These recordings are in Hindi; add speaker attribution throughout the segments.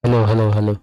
Speaker 1: Hello hello hello.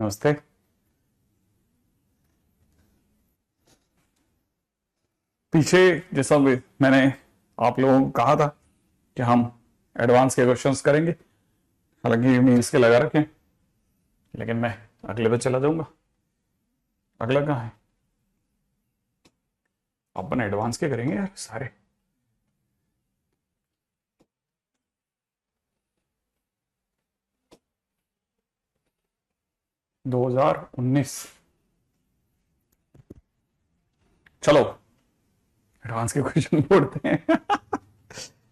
Speaker 1: नमस्ते। पीछे जैसा भी मैंने आप लोगों को कहा था कि हम एडवांस के क्वेश्चंस करेंगे, हालांकि मील्स के लगा रखे हैं, लेकिन मैं अगले पे चला जाऊंगा। अगला कहाँ है? अपन एडवांस के करेंगे यार सारे। दो हजार उन्नीस। चलो एडवांस के क्वेश्चन फोड़ते हैं।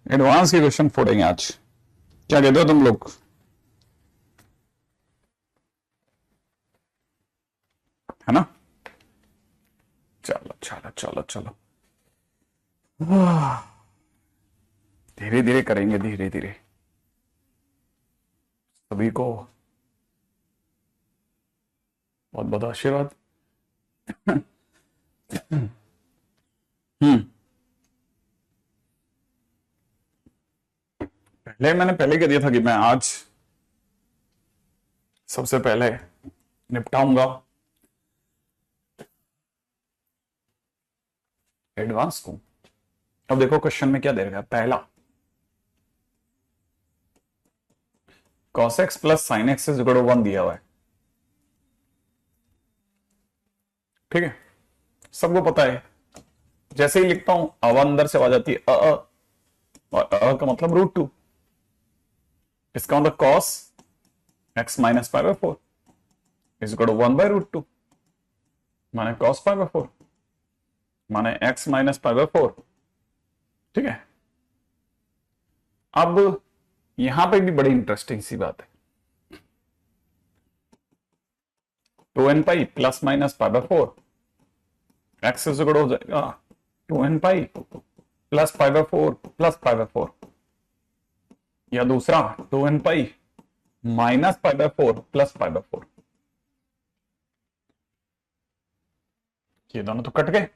Speaker 1: एडवांस के क्वेश्चन फोड़ेंगे आज। क्या कहते हो तुम लोग? है ना? चलो चलो चलो चलो, धीरे धीरे करेंगे, धीरे धीरे। सभी को बहुत बहुत आशीर्वाद। हम्म। मैंने पहले कह दिया था कि मैं आज सबसे पहले निपटाऊंगा एडवांस को। अब देखो क्वेश्चन में क्या दे रखा है। पहला, cos x plus sine x is equal to 1 दिया हुआ है। ठीक है, सबको पता है। जैसे ही लिखता हूं अब अंदर से आ जाती है और का मतलब √2। इसका मतलब cos x minus pi by 4 is equal to 1/√2 माने cos पाई बाय 4 माने x माइनस पाई बाय 4। ठीक है, अब यहां पे भी बड़ी इंटरेस्टिंग सी बात है। 2n pi plus minus pi by 4 x is equal हो जाएगा 2n pi plus pi by 4 plus pi by 4, या दूसरा 2n pi minus pi by 4 plus pi by 4। ये दोनों तो कट गए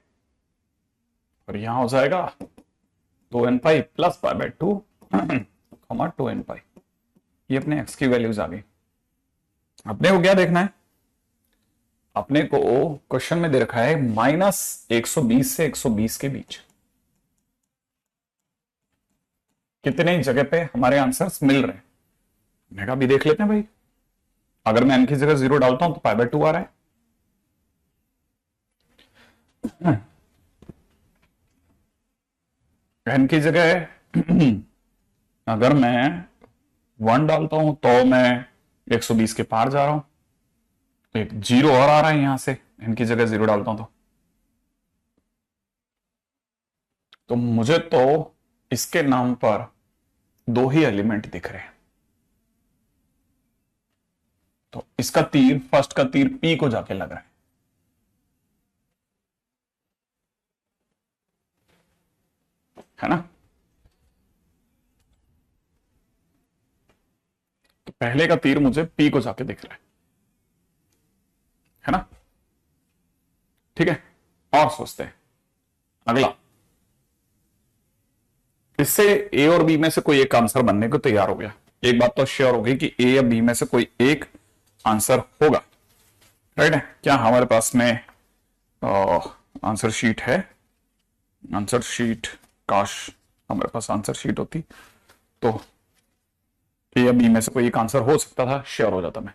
Speaker 1: और यहां हो जाएगा 2n पाई plus pi bye 2 comma 2n पाई। ये अपने x की वैल्यूज आ गई। अपने को क्या देखना है? अपने को क्वेश्चन में दे रखा है -120 से 120 के बीच कितने जगह पे हमारे आंसर्स मिल रहे हैं। मैं कहा भी देख लेते हैं भाई। अगर मैं n की जगह 0 डालता हूं तो पाई बाय 2 आ रहा है। n की जगह अगर मैं 1 डालता हूं तो मैं 120 के पार जा रहा हूं। एक 0 और आ रहा है यहां से, n की जगह 0 डालता हूं तो मुझे तो इसके नाम पर दो ही एलिमेंट दिख रहे हैं। तो इसका तीर, फर्स्ट का तीर P को जाके लग रहा है ना? तो पहले का तीर मुझे P को जाके दिख रहा है ना? ठीक है, और सोचते हैं अगला। इससे A और B में से कोई एक आंसर बनने को तैयार हो गया। एक बात तो श्योर हो गई कि A या B में से कोई एक आंसर होगा। राइट है क्या? हमारे पास में आंसर शीट है। आंसर शीट, काश हमारे पास आंसर शीट होती तो A या B में से कोई एक आंसर हो सकता था, श्योर हो जाता मैं।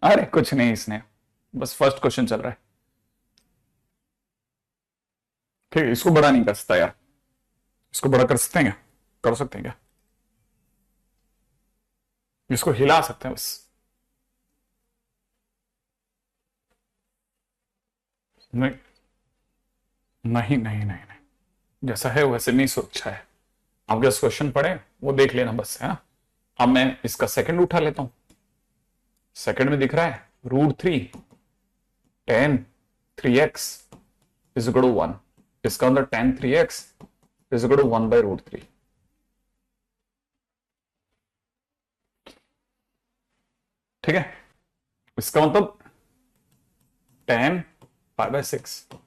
Speaker 1: अरे कुछ नहीं, इसने बस फर्स्ट क्वेश्चन चल रहा है। ठीक है, इसको बड़ा नहीं कर सकता यार। इसको बड़ा कर सकते हैं क्या? कर सकते हैं क्या? इसको हिला सकते हैं बस। नहीं नहीं नहीं नहीं नहीं, जैसा है वैसे नहीं सोचा है। आप जैसे क्वेश्चन पढ़े वो देख लेना बस, है ना? अब मैं इसका सेकंड उठा लेता हूं। सेकंड में दिख रहा है √3 tan 3x is equal to 1। इसका अंदर tan 3x is equal to 1/√3। ठीक है, इसका मतलब tan pi by 6,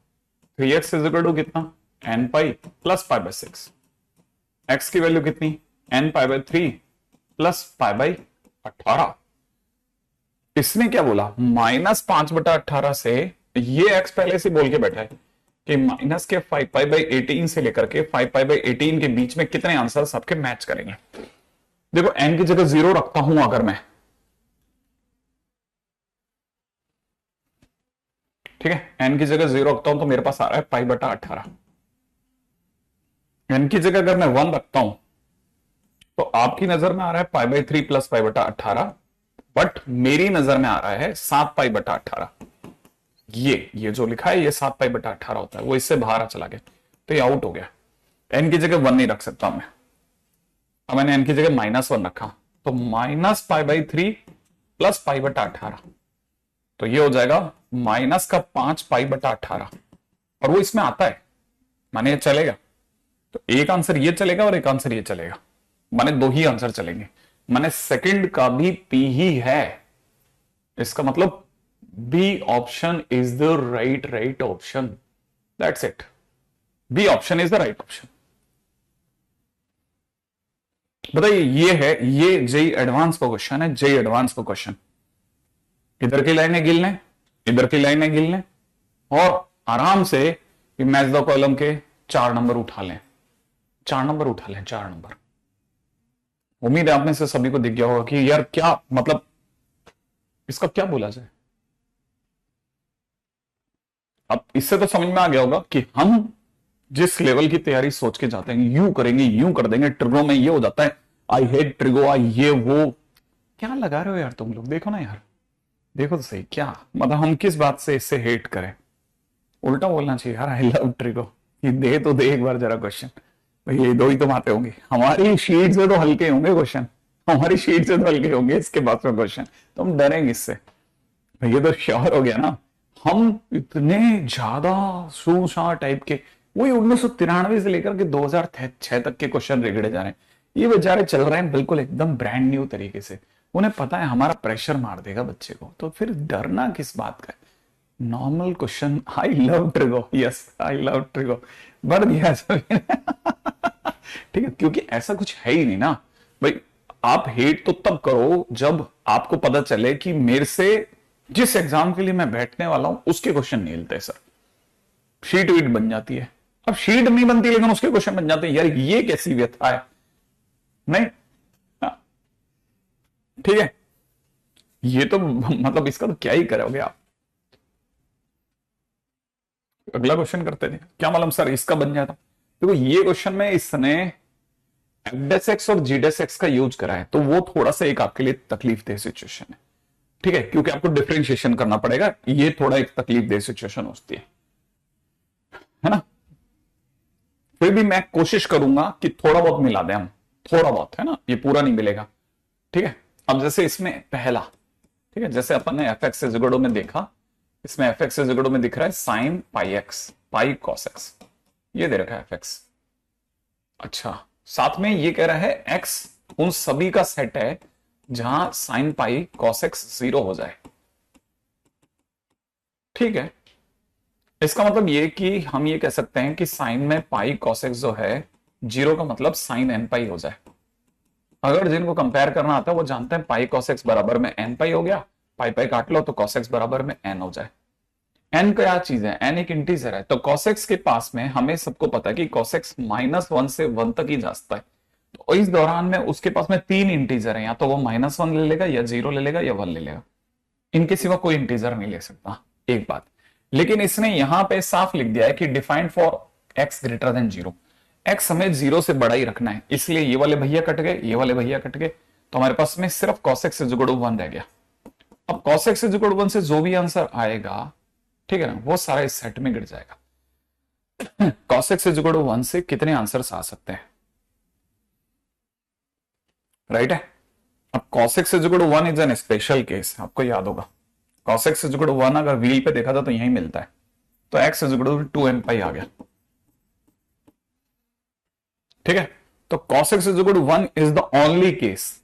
Speaker 1: 3x is equal to कितना? n pi plus pi by 6। x की वैल्यू कितनी? n pi by 3 plus pi by 18। इसने क्या बोला, -5/18 से, ये एक्स पहले से बोल के बैठा है कि माइनस के 5π/18 से लेकर के 5π/18 के बीच में कितने आंसर आपके मैच करेंगे। देखो एन की जगह 0 रखता हूं अगर मैं, ठीक है, एन की जगह 0 रखता हूं तो मेरे पास आ रहा है π/18। एन की जगह अगर मैं 1 रखता हूं तो आपकी नजर में आ रहा है π/3 प्लस π/18, बट मेरी नजर में आ रहा है 7π/18। ये जो लिखा है ये 7π/18 होता है, वो इससे बाहर चला गया तो ये आउट हो गया। एन की जगह 1 नहीं रख सकता मैं, अब मैंने एन की जगह -1 रखा तो -π/3 प्लस π/18, तो ये हो जाएगा -5π/18, और वो इसमें आता है, माने ये चलेगा। तो एक आंसर ये चलेगा और एक आंसर ये चलेगा, माने 2 ही आंसर चलेंगे, माने सेकंड का भी पी ही है। इसका मतलब B option is the right option, that's it. B option is the right option. बताइए, ये है, ये जेई एडवांस का क्वेश्चन है, जेई एडवांस का क्वेश्चन। इधर की लाइनें गिन लें, इधर की लाइनें गिन लें, और आराम से मैच द कॉलम के 4 नंबर उठा लें, 4 नंबर उठा लें, 4 नंबर। उम्मीद है आप में से सभी को दिख गया होगा कि यार क्या मतलब इसका क्या बोला जाए। अब इससे तो समझ में आ गया होगा कि हम जिस लेवल की तैयारी सोच के जाते हैं, यूं करेंगे, यूं कर देंगे, ट्रिगो में ये हो जाता है, आई हेट ट्रिगो, आई ये वो, क्या लगा रहे हो यार तुम लोग, देखो ना यार, देखो तो सही, क्या मतलब हम किस बात से इससे हेट करें। उल्टा बोलना चाहिए यार, आई लव ट्रिगो। ये दे तो दे एक बार जरा क्वेश्चन, ये 2 ही तो आते होंगे, हमारी शीट से तो हल्के होंगे क्वेश्चन, हमारी शीट से तो हल्के होंगे, इसके बाद में क्वेश्चन तो हम डरेंगे इससे। ये तो श्योर हो गया ना, हम इतने ज्यादा शूशाह टाइप के, वही 1993 से लेकर के 2006 तक के क्वेश्चन रिगड़े जा रहे हैं। ये बेचारे चल रहे हैं बिल्कुल एकदम ब्रांड न्यू तरीके से, उन्हें पता है हमारा प्रेशर मार देगा बच्चे को, तो फिर डरना किस बात का। Normal question, I love trigo, yes I love trigo, बढ़ दिया ठीक है, क्योंकि ऐसा कुछ है ही नहीं ना भाई। आप हेट तो तब करो जब आपको पता चले कि मेरे से जिस एग्जाम के लिए मैं बैठने वाला हूं उसके क्वेश्चन नहीं मिलते सर, शीट वीट बन जाती है। अब शीट नहीं बनती लेकिन उसके क्वेश्चन बन जाते हैं, यार ये कैसी व्यथा है, नहीं ठीक है, ये तो मतलब इसका तो क्या ही करोगे आप। अगला क्वेश्चन करते थे, क्या मालूम सर इसका बन जाता। देखो ये क्वेश्चन में इसने एफडेस और जीडेस का यूज करा है, तो वो थोड़ा सा एक आपके लिए तकलीफ दे सिचुएशन है, ठीक है, क्योंकि आपको डिफरेंशिएशन करना पड़ेगा, ये थोड़ा एक तकलीफ दे सिचुएशन होती है ना। फिर भी मैं कोशिश करूंगा कि थोड़ा बहुत मिला दें हम, थोड़ा बहुत, है ना, ये पूरा नहीं मिलेगा, ठीक है। अब जैसे इसमें पहला, ठीक है, जैसे अपन ने एफ एक्स इजगड़ो में देखा, इसमें एफ एक्स इजगड़ो में दिख रहा है sine pi x pi cos x, ये दे रखा है एफ एक्स। अच्छा, साथ में ये कह रहा है एक्स उन सभी का सेट है जहां साइन पाई कॉस एक्स 0 हो जाए, ठीक है। इसका मतलब ये कि हम ये कह सकते हैं कि साइन में पाई कॉस एक्स जो है 0 का मतलब साइन एन पाई हो जाए। अगर जिनको कंपेयर करना आता है वो जानते हैं पाई कॉस एक्स बराबर में एन पाई हो गया, पाई पाई काट लो तो कॉस एक्स बराबर में एन हो जाए। एन क्या चीज है, एन एक इंटीजर है, तो कॉस एक्स के पास में हमें सबको पता है कि कॉस एक्स -1 से 1 तक ही जा सकता है, तो इस दौरान में उसके पास में 3 इंटीजर है, या तो वो -1 ले लेगा या 0 ले लेगा या 1 ले लेगा, इनके सिवा कोई इंटीजर नहीं ले सकता, एक बात। लेकिन इसने यहां पे साफ लिख दिया है कि defined for x greater than 0, x हमें 0 से बड़ा ही रखना है, इसलिए ये वाले भैया कट गए, ये वाले भैया कट गए, तो हमारे पास में सिर्फ cos x = 1 रह गया। अब cos x = 1 से जो भी आंसर आएगा, ठीक है ना, वो सारा इस सेट में गिर जाएगा। cos x = 1 से कितने आंसर्स आ सकते हैं, राइट है। अब cos x = 1 is an special case, आपको याद होगा, cos x = 1 अगर व्हील पे देखा था तो यही मिलता है, तो x = 2n पाई आ गया, ठीक है। तो cos x = 1 is the only case.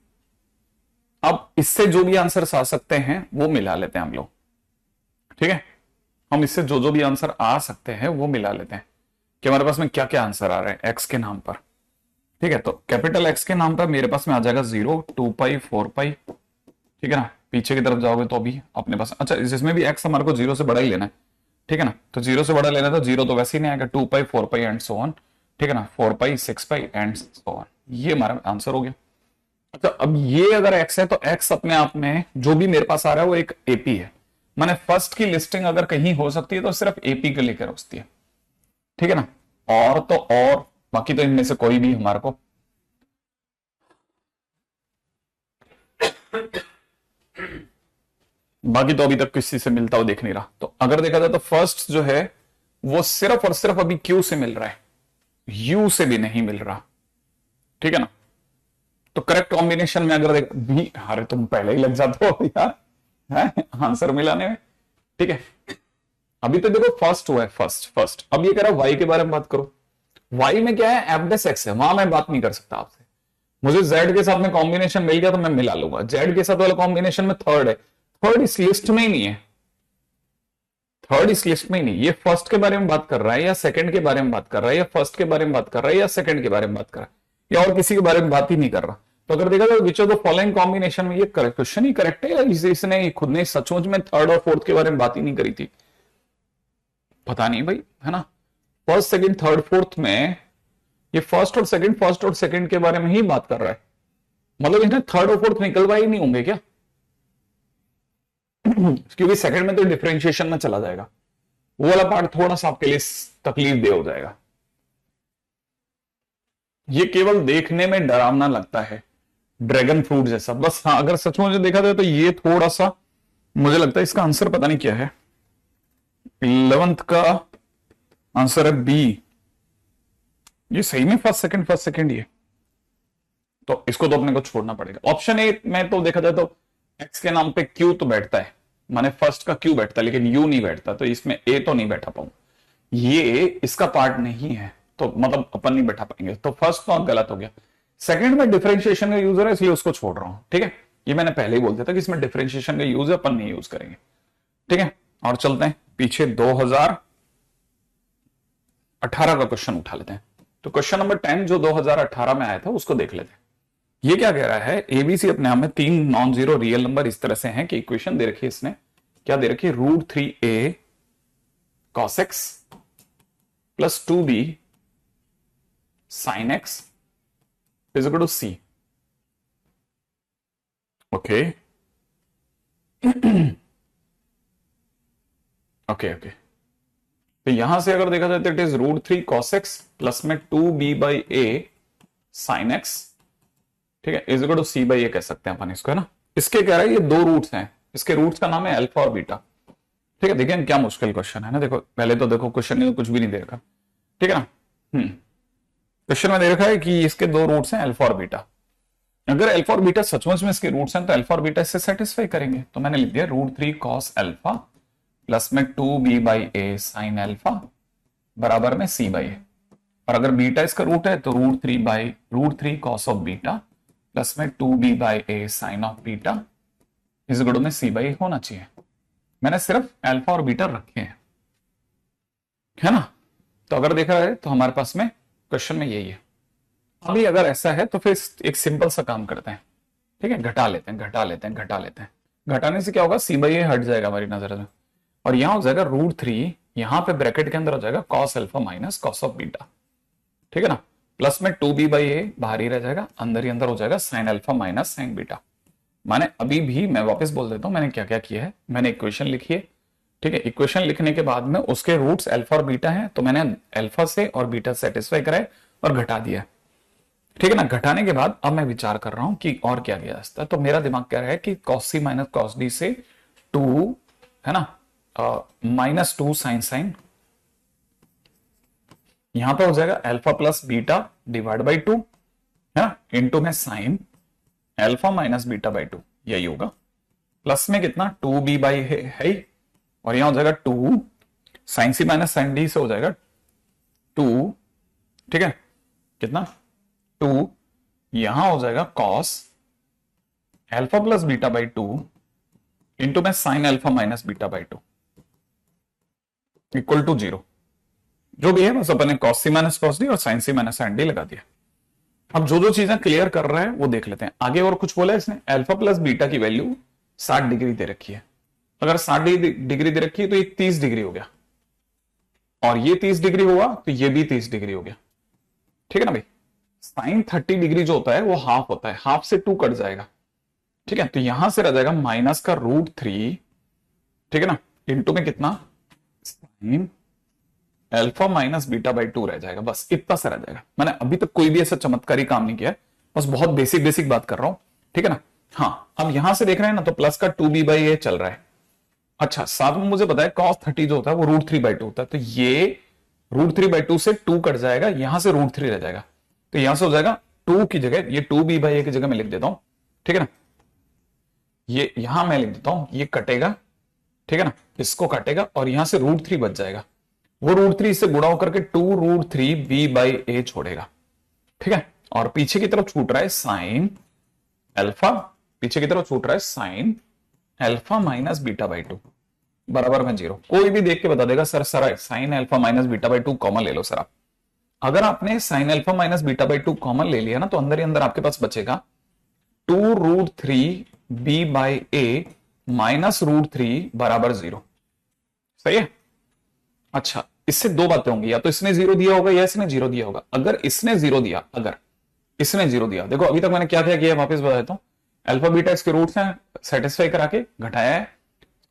Speaker 1: अब इससे जो भी आंसर आ सकते हैं वो मिला लेते हैं हम लोग, ठीक है। हम इससे जो भी आंसर आ सकते हैं वो मिला लेते हैं कि हमारे पास में क्या क्या आंसर आ रहे हैं x के नाम पर, ठीक है। तो कैपिटल X के नाम पर मेरे पास में आ जाएगा 0, 2 पाई, 4 पाई, ठीक है ना, पीछे की तरफ जाओगे तो भी अपने पास, अच्छा इसमें भी x हमारे को 0 से बड़ा ही लेना है, ठीक है ना, तो 0 से बड़ा लेना है तो 0 तो वैसे ही नहीं आएगा, 2 पाई 4 पाई एंड सो ऑन, ठीक है ना, 4 पाई 6 पाई एंड सो ऑन, ये हमारा आंसर हो गया। अच्छा अब ये अगर x है तो x अपने आप में जो भी मेरे पास आ रहा है वो एक एपी है, माने फर्स्ट की लिस्टिंग अगर कहीं हो सकती है तो सिर्फ एपी के लेकर होती है, ठीक है ना, और तो और बाकी तो इनमें से कोई भी हमारे को बाकी तो अभी तक किसी से मिलता हुआ देख नहीं रहा। तो अगर देखा जाए तो फर्स्ट जो है वो सिर्फ और सिर्फ अभी क्यू से मिल रहा है, यू से भी नहीं मिल रहा, ठीक है ना। तो करेक्ट कॉम्बिनेशन में अगर देख भी, अरे तुम पहले ही लग जाते हो यार है आंसर मिलाने में, ठीक है। अभी तो देखो फर्स्ट हुआ है, फर्स्ट फर्स्ट, अब ये कह रहा है वाई के बारे में बात करो। वाई में क्या है, एफ डेस एक्स है, वहां मैं बात नहीं कर सकता आपसे, मुझे जेड के साथ में कॉम्बिनेशन मिल गया तो मैं मिला लूंगा, जेड के साथ वाला कॉम्बिनेशन में थर्ड है, थर्ड इस लिस्ट में ही नहीं है, थर्ड इस लिस्ट में ही नहीं, ये फर्स्ट के बारे में बात कर रहा है या सेकंड के बारे में बात कर रहा है या फर्स्ट के बारे में बात कर रहा है या सेकंड के बारे में बात कर रहा है या और किसी के बारे में बात ही नहीं कर रहा। तो अगर देखा जाए which of the following combination में, ये क्वेश्चन ही करेक्ट है या इसने खुद ने सचमुच में थर्ड और फोर्थ के बारे में बात ही नहीं करी थी, पता नहीं भाई, है ना। फर्स्ट सेकंड थर्ड फोर्थ में ये फर्स्ट और सेकंड के बारे में ही बात कर रहा है, मतलब इसने थर्ड और फोर्थ निकलवा ही नहीं होंगे क्या क्योंकि सेकंड में तो डिफरेंशिएशन में चला जाएगा, वो वाला पार्ट थोड़ा सा आपके लिए तकलीफ दे हो जाएगा। ये केवल देखने में डरावना लगता है, ड्रैगन फ्रूट जैसा, बस हाँ अगर सच में देखा जाए तो ये थोड़ा सा मुझे लगता है इसका आंसर पता नहीं क्या है, 11th का आंसर है बी, ये सही में फर्स्ट सेकंड ही है, तो इसको तो अपने को छोड़ना पड़ेगा। ऑप्शन ए में तो देखा जाए तो एक्स के नाम पे क्यू तो बैठता है, माने फर्स्ट का क्यू बैठता है लेकिन यू नहीं बैठता, तो इसमें ए तो नहीं बैठा पाऊं, ये इसका पार्ट नहीं है तो मतलब अपन नहीं बैठा पाएंगे, तो फर्स्ट तो गलत हो गया। सेकंड में डिफरेंशिएशन का यूज है इसलिए उसको छोड़ रहा हूं, ठीक है, ये मैंने पहले ही बोल दिया था कि इसमें डिफरेंशिएशन का यूज है, अपन नहीं यूज करेंगे, ठीक है। और चलते हैं पीछे 2018 का क्वेश्चन उठा लेते हैं, तो क्वेश्चन नंबर 10 जो 2018 में आया था उसको देख लेते हैं। ये क्या कह रहा है, एबीसी अपने आप में 3 नॉन जीरो रियल नंबर इस तरह से हैं कि इक्वेशन दे रखी है, इसने क्या दे रखी है, √3a cos x plus 2b sin x is equal to c, okay okay okay, तो यहां से अगर देखा जाए तो it is √3 cos x plus में 2b/a sin x, ठीक है, इज इक्वल टू c/a कह सकते हैं अपन इसको, है ना। इसके कह रहा है ये दो रूट्स हैं, इसके रूट्स का नाम है अल्फा और बीटा, ठीक है। देखिए क्या मुश्किल क्वेश्चन है ना, देखो पहले तो देखो क्वेश्चन में तो कुछ भी नहीं दे रखा, ठीक है ना, क्वेश्चन में दे रखा है कि इसके दो रूट्स हैं अल्फा और बीटा, अगर अल्फा और बीटा सचमुच में इसके रूट्स हैं तो अल्फा और बीटा इससे सेटिस्फाई करेंगे, तो मैंने लिख दिया √3 cos अल्फा प्लस में 2b/a sin अल्फा बराबर में c/a, और अगर बीटा इसका रूट है तो √3 cos ऑफ बीटा प्लस में 2b/a sin ऑफ बीटा इस गुण में c/a होना चाहिए। मैंने सिर्फ अल्फा और बीटा रखे हैं, है ना, तो अगर देखा है तो हमारे पास में क्वेश्चन में यही है। अभी अगर ऐसा है तो फिर एक सिंपल सा काम करते हैं, ठीक है, घटा लेते हैं, घटाने से क्या होगा, c/a हट जाएगा हमारी नजर में, और यहां हो जाएगा √3, यहां पे ब्रैकेट के अंदर हो जाएगा cos alpha minus cos of beta, ठीक है ना, प्लस में 2b/a बाहर ही रह जाएगा, अंदर ही अंदर हो जाएगा sin alpha minus sin beta. माने अभी भी मैं वापस बोल देता हूं मैंने क्या क्या किया है, मैंने इक्वेशन लिखी है, ठीक है, इक्वेशन लिखने के बाद में उसके रूट्स अल्फा और बीटा हैं, तो मैंने अल्फा से और बीटा सेटिस्फाई कराए और घटा दिया, ठीक है ना। घटाने के बाद अब मैं विचार कर रहा हूं कि और क्या किया जाता है, तो मेरा दिमाग कह रहा है कि cos c minus cos d से 2, है ना, -2 sin यहां पे हो जाएगा alpha plus beta divide by 2, है ना, इंटू में sine alpha minus beta by 2, यही होगा, प्लस में कितना 2b है, और यहां हो जाएगा 2 sin c minus sin d से हो जाएगा 2, ठीक है, कितना 2, यहां हो जाएगा cos alpha plus beta by 2 into में sine alpha minus beta by 2 equal to 0, जो भी है बस अपन ने cos c minus cos d और sin c minus sin d लगा दिया। अब जो जो चीजें क्लियर कर रहा है वो देख लेते हैं। आगे और कुछ बोला है इसने, अल्फा प्लस बीटा की वैल्यू 60 डिग्री दे रखी है। अगर 60 डिग्री दे रखी है तो ये 30 डिग्री हो गया, और ये 30 डिग्री हुआ तो ये भी 30 डिग्री हो गया। ठीक है ना भाई। साइन 30 डिग्री जो होता है वो हाफ होता है, हाफ से 2 कट जाएगा। ठीक है, तो यहां से रह जाएगा माइनस का √3, ठीक है ना, इंटू में कितना, sign alpha minus beta by 2 रह जाएगा। बस इतना सा रह जाएगा। मैंने अभी तक कोई भी ऐसा चमत्कारी काम नहीं किया है, बस बहुत बेसिक बेसिक बात कर रहा हूं। ठीक है ना। हाँ, अब यहां से देख रहे हैं ना, तो प्लस का 2b/a चल रहा है। अच्छा, साथ में मुझे पता है cos 30 जो होता है वो √3/2 होता है, तो ये √3/2 से 2 कट जाएगा, यहां से √3 रह जाएगा, तो यहां से हो जाएगा 2 की जगह ये 2b/a की जगह मैं लिख देता हूं। ठीक है ना, ये यहां मैं लिख देता हूं, ये कटेगा, ठीक है ना, इसको काटेगा और यहां से √3 बच जाएगा। वो √3 से गुणा होकर के 2√3b/a छोड़ेगा। ठीक है, और पीछे की तरफ छूट रहा है साइन अल्फा, पीछे की तरफ छूट रहा है sign alpha minus beta by 2 बराबर में 0। कोई भी देख के बता देगा sir sign alpha minus beta by 2 common ले लो सर आप। अगर आपने sign alpha minus beta by 2 common ले लिया ना, तो अंदर ही अंदर आपके पास बचेगा 2√3b/a माइनस √3 बराबर 0। सही है। अच्छा, इससे दो बातें होंगी, या तो इसने 0 दिया होगा या इसने 0 दिया होगा। अगर इसने 0 दिया, अगर इसने 0 दिया, देखो अभी तक मैंने क्या क्या किया वापस बता देता हूं। अल्फा बीटा इसके रूट्स हैं, सेटिस्फाई करा के घटाया है,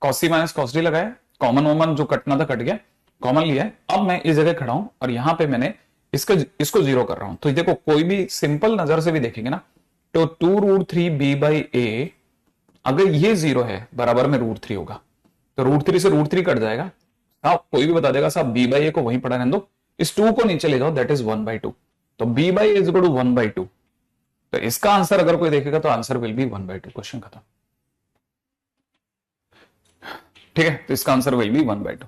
Speaker 1: cos c minus cos d लगाया, कॉमन वॉमन जो कटना था कट गया, कॉमन लिया है। अब मैं इस जगह खड़ा हूं और यहां पे मैंने इसको 0 कर रहा हूं। तो देखो कोई भी सिंपल नजर से भी देखेंगे ना, तो 2√3b/a अगर ये 0 है बराबर में √3 होगा, तो √3 से √3 कट जाएगा। आप कोई भी बता देगा साहब b/a को वहीं पढ़ा रहने दो, इस 2 को नीचे ले जाओ, दैट इज 1/2। तो b/a इज इक्वल टू 1/2। तो इसका आंसर अगर कोई देखेगा तो आंसर विल बी 1/2। क्वेश्चन खत्म। ठीक है, तो इसका आंसर विल बी 1/2।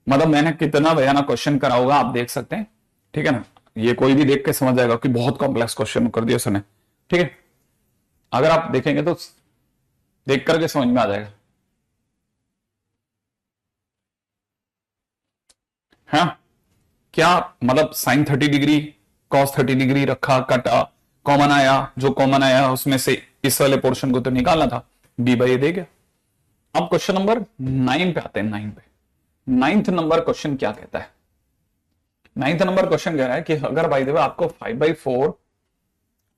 Speaker 1: मतलब मैंने कितना भयानक क्वेश्चन करा होगा आप देख सकते हैं। ठीक है ना, ये कोई भी देख के समझ जाएगा कि बहुत कॉम्प्लेक्स क्वेश्चन कर दिया उसने। ठीक है, अगर आप देखेंगे तो देख करके समझ में आ जाएगा। हाँ, क्या मतलब साइन 30 डिग्री cos 30 डिग्री रखा, कटा, कॉमन आया, जो कॉमन आया उसमें से इस वाले पोर्शन को तो निकालना था, b/a दे गया। अब क्वेश्चन नंबर 9 पे आते हैं। 9 पे, 9th नंबर क्वेश्चन क्या कहता है। 9th नंबर क्वेश्चन कह रहा है कि अगर भाई देव आपको 5/4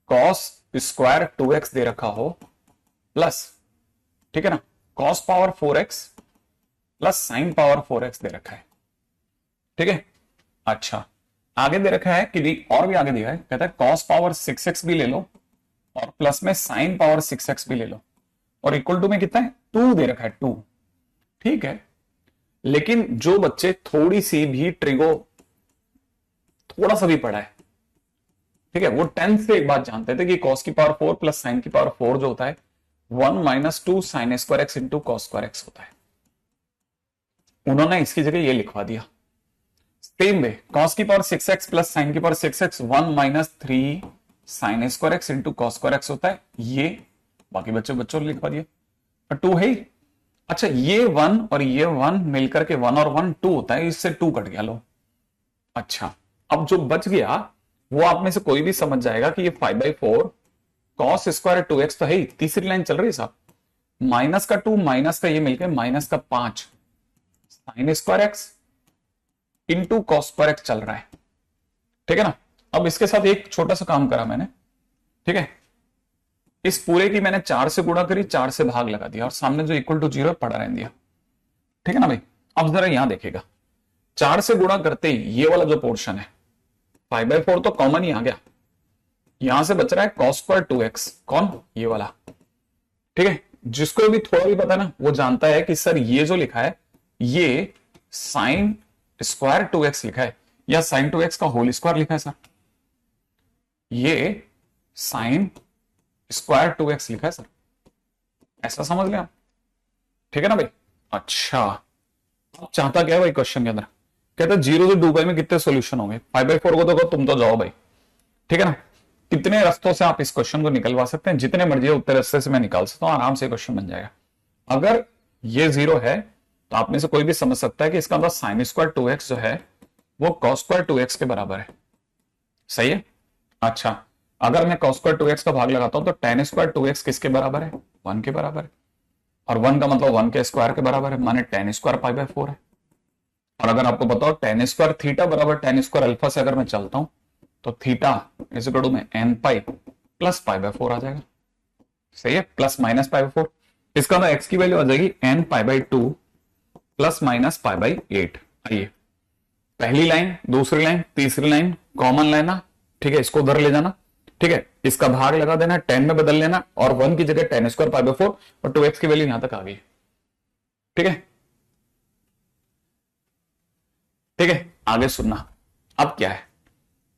Speaker 1: cos स्क्वायर 2x दे रखा हो प्लस, ठीक है ना, cos power 4x plus sine power 4x दे रखा है। ठीक है, अच्छा आगे दे रखा है कि और भी आगे दिया है, कहता है cos पावर 6x भी ले लो और प्लस में साइन पावर 6x भी ले लो, और इक्वल टू में कितना है 2 दे रखा है 2। ठीक है, लेकिन जो बच्चे थोड़ी सी भी ट्रिगो थोड़ा सा भी पढ़ा है, ठीक है, वो 10th से एक बात जानते थे कि cos की पावर 4 प्लस साइन की पावर 4 जो होता है 1 - 2 sine square x into cos square x होता है। उन्होंने इसकी जगह ये लिखवा दिया। सेम वे cos की पावर 6x प्लस साइन की power 6x 1 - 3 sine square x into cos square x होता है। ये बाकी बच्चों लिखवा दिया, और 2 है ही। अच्छा, ये 1 और ये 1 मिलकर के 1 और 1 2 होता है, इससे 2 कट गया लो। अच्छा, अब जो बच गया वो आप में से कोई भी समझ जाएगा कि ये 5/4 cos स्क्वायर 2x तो है ही। तीसरी लाइन चल रही है साहब, माइनस का 2 माइनस का ये मिलकर माइनस का 5 sine square x into cos square x चल रहा है। ठीक है ना, अब इसके साथ एक छोटा सा काम करा मैंने। ठीक है, इस पूरे की मैंने 4 से गुणा करी, 4 से भाग लगा दिया और सामने जो इक्वल टू 0 पड़ा रहने दिया। ठीक है ना भाई, अब जरा यहां देखिएगा, 4 से गुणा करते ही ये वाला जो पोर्शन है 5/4 तो कॉमन ही आ गया, यहां से बच रहा है cos स्क्वायर 2x, कौन, ये वाला। ठीक है, जिसको भी थोड़ा भी पता ना वो जानता है कि सर ये जो लिखा है ये साइन स्क्वायर 2x लिखा है या साइन 2x का होल स्क्वायर लिखा है सर, ये साइन स्क्वायर 2x लिखा है सर, ऐसा समझ लें आप। ठीक है ना भाई। अच्छा, अब चाहता क्या है भाई क्वेश्चन के अंदर, कहता है 0 से 2 में कितने सॉल्यूशन होंगे। 5/4 को तो तुम तो जाओ भाई। ठीक है ना, कितने रास्तों से आप इस क्वेश्चन को निकलवा सकते हैं, जितने मर्जी उतने रास्ते से मैं निकाल सकता हूं, आराम से क्वेश्चन बन जाएगा। अगर ये 0 है तो आप में से कोई भी समझ सकता है कि इसका मतलब साइन स्क्वायर 2x जो है वो cos स्क्वायर 2x के बराबर है। सही है। अच्छा, अगर मैं cos स्क्वायर 2x का भाग लगाता हूं तो tan स्क्वायर 2x किसके बराबर है, 1 के बराबर है। और 1 का मतलब 1 के स्क्वायर के बराबर है, माने tan स्क्वायर पाई बाय 4 है। और अगर आपको बताओ tan स्क्वायर थीटा बराबर tan स्क्वायर अल्फा से अगर मैं चलता हूं तो थीटा इज इक्वल टू में n pi plus pi by 4 आ जाएगा। सही है, प्लस माइनस पाई बाय 4। इसका मतलब x की वैल्यू आ जाएगी n pi bye 2 plus minus pi bye 8। आइए पहली लाइन, दूसरी लाइन, तीसरी लाइन कॉमन लेना, ठीक है, इसको उधर ले जाना, ठीक है, इसका भाग लगा देना, 10 में बदल लेना और 1 की जगह tan स्क्वायर पाई बाय 4 और 2x की वैल्यू यहां तक आ गई। ठीक है, ठीक है, आगे सुनना। अब क्या है,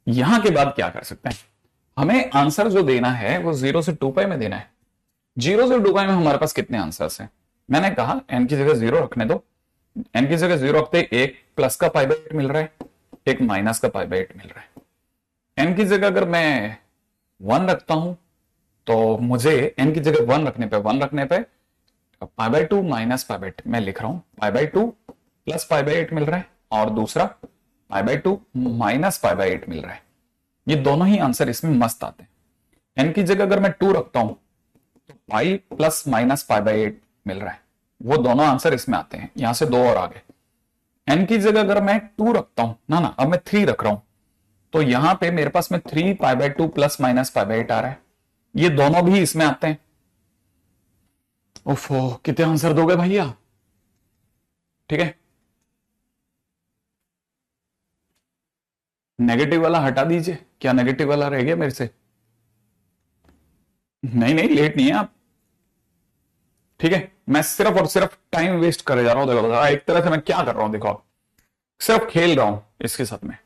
Speaker 1: यहां के बाद क्या कर सकते हैं, हमें आंसर जो देना है वो 0 से 2 पाई में देना है। 0 से 2 पाई में हमारे पास कितने आंसर्स हैं, मैंने कहा n की जगह 0 रखने दो। n की जगह 0 रखते एक प्लस का पाई बाय 8 मिल रहा है, एक माइनस का पाई बाय 8 मिल रहा है। n की जगह अगर मैं 1 रखता हूं तो मुझे n की जगह 1 रखने पे pi by 2 minus pi bye 8 मैं लिख रहा हूं, pi by 2 plus pi bye 8 मिल रहा है और दूसरा pi by 2 minus pi bye 8 मिल रहा है। ये दोनों ही आंसर इसमें मस्त आते हैं। n की जगह अगर मैं 2 रखता हूं तो पाई प्लस माइनस पाई बाय 8 मिल रहा है, वो दोनों आंसर इसमें आते हैं। यहां से 2 और आगे। n की जगह अगर मैं 2 रखता हूं ना, अब मैं 3 रख रहा हूं तो यहां पे मेरे पास में 3 pi by 2 plus minus pi bye 8 आ रहा है, ये दोनों भी इसमें आते हैं। ओफो, कितने आंसर दोगे भैया। ठीक है, नेगेटिव वाला हटा दीजिए, क्या नेगेटिव वाला रह गया मेरे से, नहीं नहीं लेट नहीं है आप। ठीक है, मैं सिर्फ और सिर्फ टाइम वेस्ट करे जा रहा हूं। देखो एक तरह से मैं क्या कर रहा हूं, देखो आप, सिर्फ खेल रहा हूं इसके साथ में।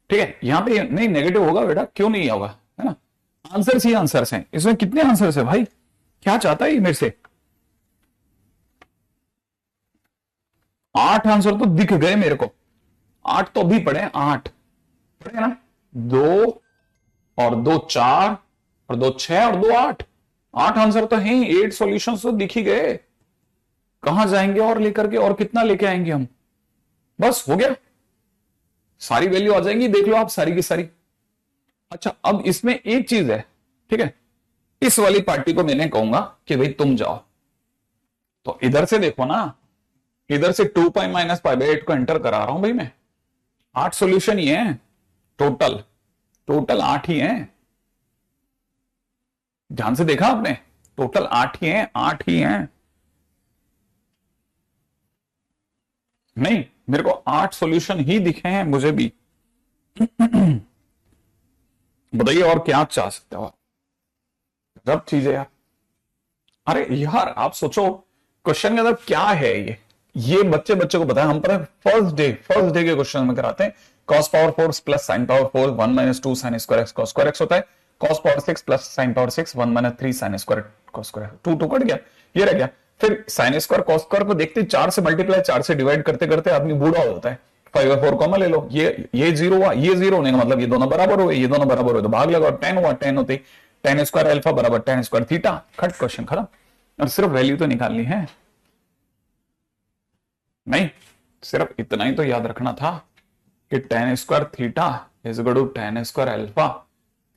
Speaker 1: ठीक है, यहां पे नहीं नेगेटिव होगा बेटा, क्यों नहीं होगा, है ना। आंसर्स ही आंसर्स हैं, इसमें कितने आंसर्स है भाई, क्या चाहता है ये मेरे से। 8 आंसर तो दिख गए मेरे को, 8 तो अभी पढ़े, 8 पढ़े ना, 2 और 2 4 और 2 6 और 2 8, 8 आंसर तो हैं, 8 सॉल्यूशंस तो दिख ही गए। कहां जाएंगे और लेकर के, और कितना लेके आएंगे हम, बस हो गया, सारी वैल्यू आ जाएंगी, देख लो आप सारी की सारी। अच्छा, अब इसमें एक चीज है, ठीक है, इस वाली पार्टी को मैंने कहूंगा कि भाई तुम जाओ, तो इधर से देखो ना, इधर से 2 पाई माइनस पाई बाय 8 को एंटर करा रहा हूं भाई मैं। 8 सॉल्यूशन ही है टोटल, टोटल 8 ही है, ध्यान से देखा आपने, टोटल 8 ही है, 8 ही है। नहीं, मेरे को 8 सॉल्यूशन ही दिखे हैं मुझे भी। बताइए और क्या चाह सकते हो, सब चीजें यार। अरे यार आप सोचो, क्वेश्चन के अंदर क्या है ये बच्चे को पता है। हम पर फर्स्ट डे के क्वेश्चन में कराते हैं cos power 4 plus sine power 4 1 minus 2 sine square x cos square x होता है, cos power 6 plus sine power 6 1 minus 3 sine square cos square 2 cut गया, ये रह गया। फिर साइन स्क्वायर cos स्क्वायर को देखते 4 से मल्टीप्लाई 4 से डिवाइड करते करते आदमी बूढ़ा हो जाता है। 5/4 कॉमन ले लो, ये 0 हुआ, ये 0 होने का मतलब ये दोनों बराबर हुए, ये दोनों बराबर हुए तो भाग लगा, 10 हुआ, 10 होते tan स्क्वायर अल्फा बराबर tan स्क्वायर थीटा, खट क्वेश्चन खत्म। और सिर्फ वैल्यू तो निकालनी है, नहीं सिर्फ इतना ही तो याद रखना था कि tan square theta is equal to tan square alpha,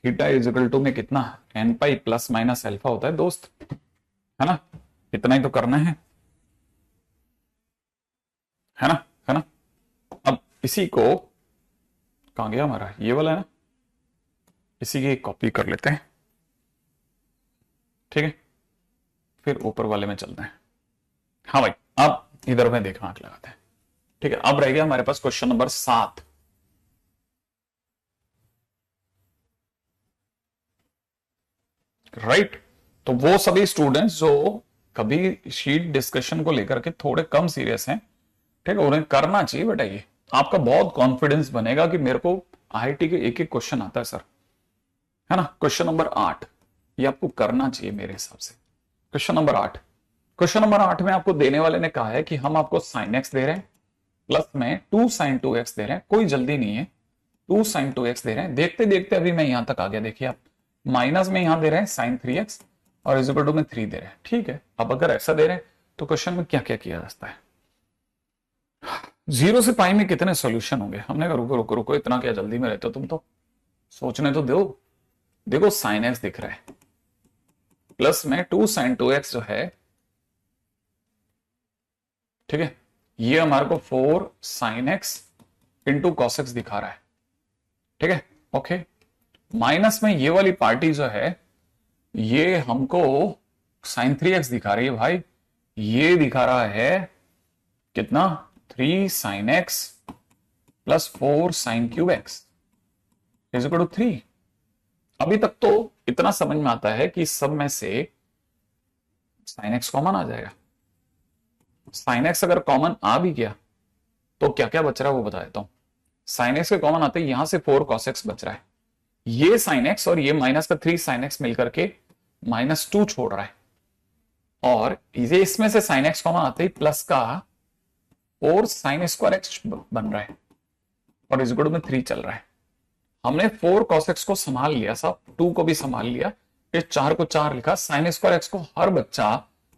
Speaker 1: theta is equal to में कितना n pi plus minus alpha होता है दोस्त, है ना, इतना ही तो करना है ना, है ना। अब इसी को, कहां गया हमारा ये वाला है ना, इसी की कॉपी कर लेते हैं, ठीक है, फिर ऊपर वाले में चलते हैं। हाँ भाई, अब इधर में देखना आंख लगाते हैं, ठीक है। अब रह गया हमारे पास क्वेश्चन नंबर 7। राइट, तो वो सभी स्टूडेंट्स जो कभी शीट डिस्कशन को लेकर के थोड़े कम सीरियस हैं, ठीक है, उन्हें करना चाहिए बेटा। ये आपका बहुत कॉन्फिडेंस बनेगा कि मेरे को आईआईटी के एक एक क्वेश्चन आता है सर, है ना। क्वेश्चन नंबर 8 ये आपको करना चाहिए मेरे हिसाब से। क्वेश्चन नंबर 8, क्वेश्चन नंबर 8 में आपको देने वाले ने कहा है कि हम आपको साइन एक्स दे रहे हैं, प्लस में 2 साइन 2x दे रहे हैं, कोई जल्दी नहीं है, 2 साइन 2x दे रहे हैं, देखते देखते अभी मैं यहां तक आ गया। देखिए आप, माइनस में यहां दे रहे हैं साइन 3x और इज इक्वल टू में 3 दे रहे हैं, ठीक है। अब अगर ऐसा दे रहे हैं तो क्वेश्चन में क्या क्या किया जा सकता है। 0 से पाई में कितने सॉल्यूशन होंगे, हमने कहा रुको रुको रुको, इतना क्या जल्दी में रहते हो तुम, तो सोचने तो दो। देखो साइन एक्स दिख रहा है, प्लस में 2 साइन 2x जो है ठीक है, ये हमारे को 4 sin x into cos x दिखा रहा है। ठीक है, ओके। माइनस में ये वाली पार्टी जो है ये हमको sin 3x दिखा रही है भाई। ये दिखा रहा है कितना, 3 sin x plus 4 sin cube x is equal to 3। अभी तक तो इतना समझ में आता है कि सब में से sin x कॉमन आ जाएगा। sin x अगर कॉमन आ भी गया तो क्या क्या बच रहा है वो बता देता हूं। sin x के कॉमन आते ही यहां से 4 cos x बच रहा है। ये sin x और ये माइनस का 3 sin x मिलकर के -2 छोड़ रहा है, और ये इसमें से sin x कॉमन आते ही प्लस का 4 sin स्क्वायर x बन रहा है, और इस गुण में 3 चल रहा है। हमने 4 cos x को संभाल लिया, सब 2 को भी संभाल लिया, इस 4 को 4 लिखा। sin स्क्वायर x को हर बच्चा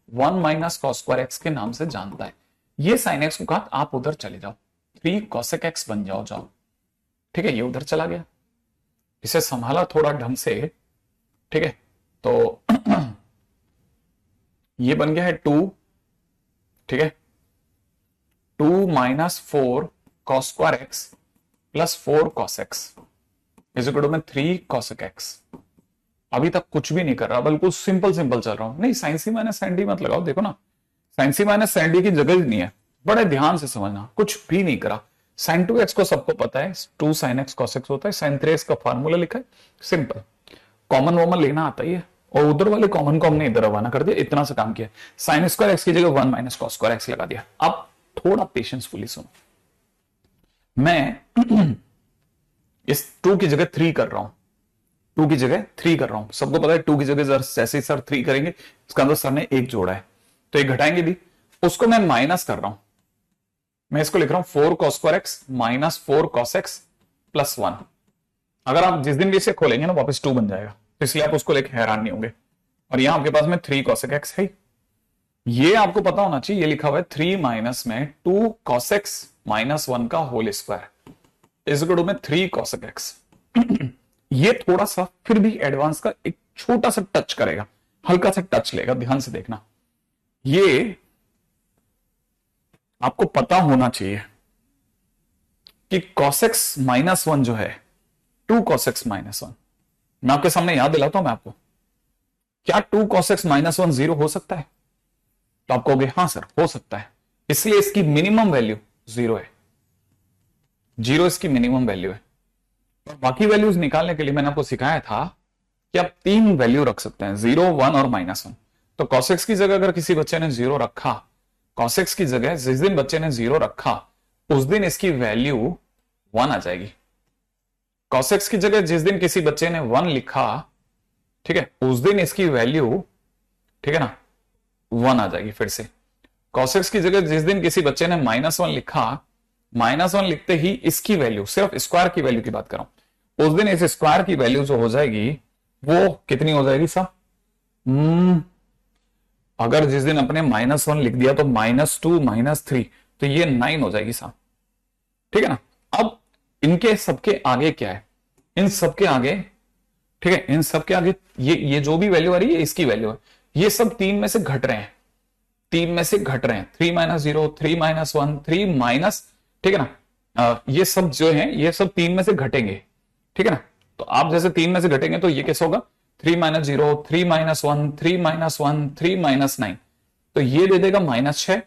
Speaker 1: 1 माइनस cos स्क्वायर x के नाम से जानता है। ये sin x को कहा आप उधर चले जाओ, 3 cosec x बन जाओ। ठीक है, ये उधर चला गया, इसे संभाला थोड़ा ढंग से। ठीक है, तो ये बन गया है 2। ठीक है, 2 minus 4 cos square x plus 4 cos x is equal to 3 cosec x। अभी तक कुछ भी नहीं कर रहा, बिल्कुल सिंपल चल रहा हूं। नहीं, sin c minus sin d मत लगाओ, देखो ना sin c minus sin d की जगह ही नहीं है, बड़े ध्यान से समझना। कुछ भी नहीं करा। sin 2x को सबको पता है, 2 sin x cos x होता है। sin 3x का फार्मूला लिखा है, सिंपल। कॉमन वॉमन लेना आता ही है, और उधर वाले कॉमन को हमने इधर रवाना कर दिया, इतना सा काम किया। sin स्क्वायर x की जगह 1 माइनस cos स्क्वायर x लगा दिया। अब थोड़ा पेशेंसफुली सुनो, मैं इस 2 की जगह 3 कर रहा हूं, 2 की जगह 3 कर रहा हूं। सबको पता है 2 की जगह जैसे ही सर 3 करेंगे, इसका अंदर सर ने 1 जोड़ा है तो एक घटाएंगे भी, उसको मैं माइनस कर रहा हूं। मैं इसको लिख रहा हूं 4 cos square x minus 4 cos x plus 1। अगर आप जिस दिन भी इसे खोलेंगे ना वापस 2 बन जाएगा, इसलिए आप उसको लेकर हैरान नहीं होंगे। और यहां आपके पास में 3 cosec x है, ये आपको पता होना चाहिए। ये लिखा हुआ है 3 माइनस में 2 cos x माइनस 1 का whole square is equal to 3 cosec x। ये थोड़ा सा फिर भी एडवांस का एक छोटा सा टच करेगा, हल्का सा टच लेगा, ध्यान से देखना। ये आपको पता होना चाहिए कि cos x माइनस 1 जो है 2 cos x माइनस 1, मैं आपके सामने याद दिलाता हूं मैं आपको, क्या 2 cos x माइनस 1 0 हो सकता है? तो आप कहोगे हां सर हो सकता है, इसलिए इसकी मिनिमम वैल्यू 0 है। 0 इसकी मिनिमम वैल्यू है। बाकी वैल्यूज निकालने के लिए मैंने आपको सिखाया था कि आप 3 वैल्यू रख सकते हैं, 0, 1 और -1। तो cos x की जगह अगर किसी बच्चे ने 0 रखा, cos x की जगह जिस दिन बच्चे ने 0 रखा उस दिन इसकी वैल्यू 1 आ जाएगी। cos x की जगह जिस दिन किसी बच्चे ने 1 लिखा, ठीक है, उस दिन इसकी वैल्यू, ठीक है ना, 1 आ जाएगी। फिर से cos x की जगह जिस दिन किसी बच्चे ने -1 लिखा, -1 लिखते ही इसकी वैल्यू, सिर्फ स्क्वायर की वैल्यू की बात कर रहा हूं, उस दिन इस स्क्वायर की वैल्यू जो हो जाएगी वो कितनी हो जाएगी साहब? अगर जिस दिन अपने -1 लिख दिया तो -2 -3, तो ये 9 हो जाएगी साहब। ठीक है ना। अब इनके सबके आगे क्या है? इन सबके आगे, ठीक है, इन सबके आगे ये जो भी वैल्यू आ रही है इसकी वैल्यू है। ये सब 3 में से घट रहे हैं, 3 में से घट रहे हैं। 3 - 0, 3 - 1, 3 माइनस, ठीक है ना, ये सब जो है ये सब 3 में से घटेंगे। ठीक है ना। तो आप जैसे 3 में से घटेंगे तो ये कैसे होगा? 3 - 0, 3 - 1, 3 - 1, 3 - 9, तो ये दे देगा -6,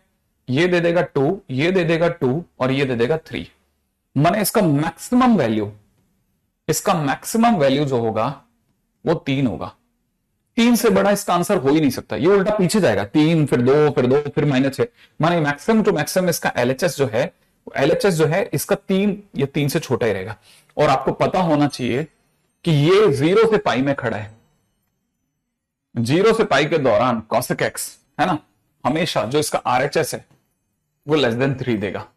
Speaker 1: ये दे देगा 2, ये दे देगा 2 और ये दे देगा 3। माने इसका मैक्सिमम वैल्यू जो होगा वो 3 होगा। 3 से बड़ा इसका आंसर हो ही नहीं सकता, ये उल्टा पीछे जाएगा। 3 फिर 2 फिर 2 फिर -6, माने मैक्सिमम टू मैक्सिमम इसका LHS जो है इसका 3 या 3 से छोटा ही रहेगा। और आपको पता होना चाहिए कि ये 0 से पाई में खड़ा है। 0 से पाई के दौरान cosec x है ना, हमेशा जो इसका RHS है वो <3 देगा,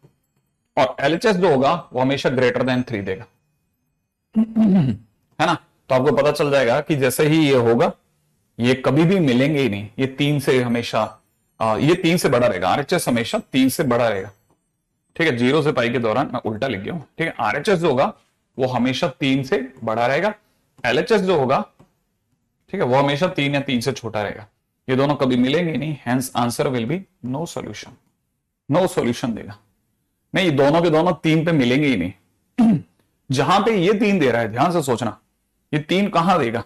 Speaker 1: और LHS जो होगा वो हमेशा <3 देगा, है ना। तो आपको पता चल जाएगा कि जैसे ही ये होगा ये कभी भी मिलेंगे ही नहीं। ये 3 से हमेशा ये 3 से बड़ा रहेगा, RHS हमेशा 3 से बड़ा रहेगा। ठीक है, 0 से पाई के दौरान, मैं उल्टा लिख गया हूं। ठीक है, RHS जो होगा वो हमेशा 3 से बड़ा रहेगा, LHS जो होगा, ठीक है, वो हमेशा 3 या 3 से छोटा रहेगा। ये दोनों कभी मिलेंगे नहीं, hence answer will be no solution. No solution देगा। नहीं, दोनों के दोनों 3 पे मिलेंगे ही नहीं। जहां पे ये 3 दे रहा है, ध्यान से सोचना, ये 3 कहां देगा?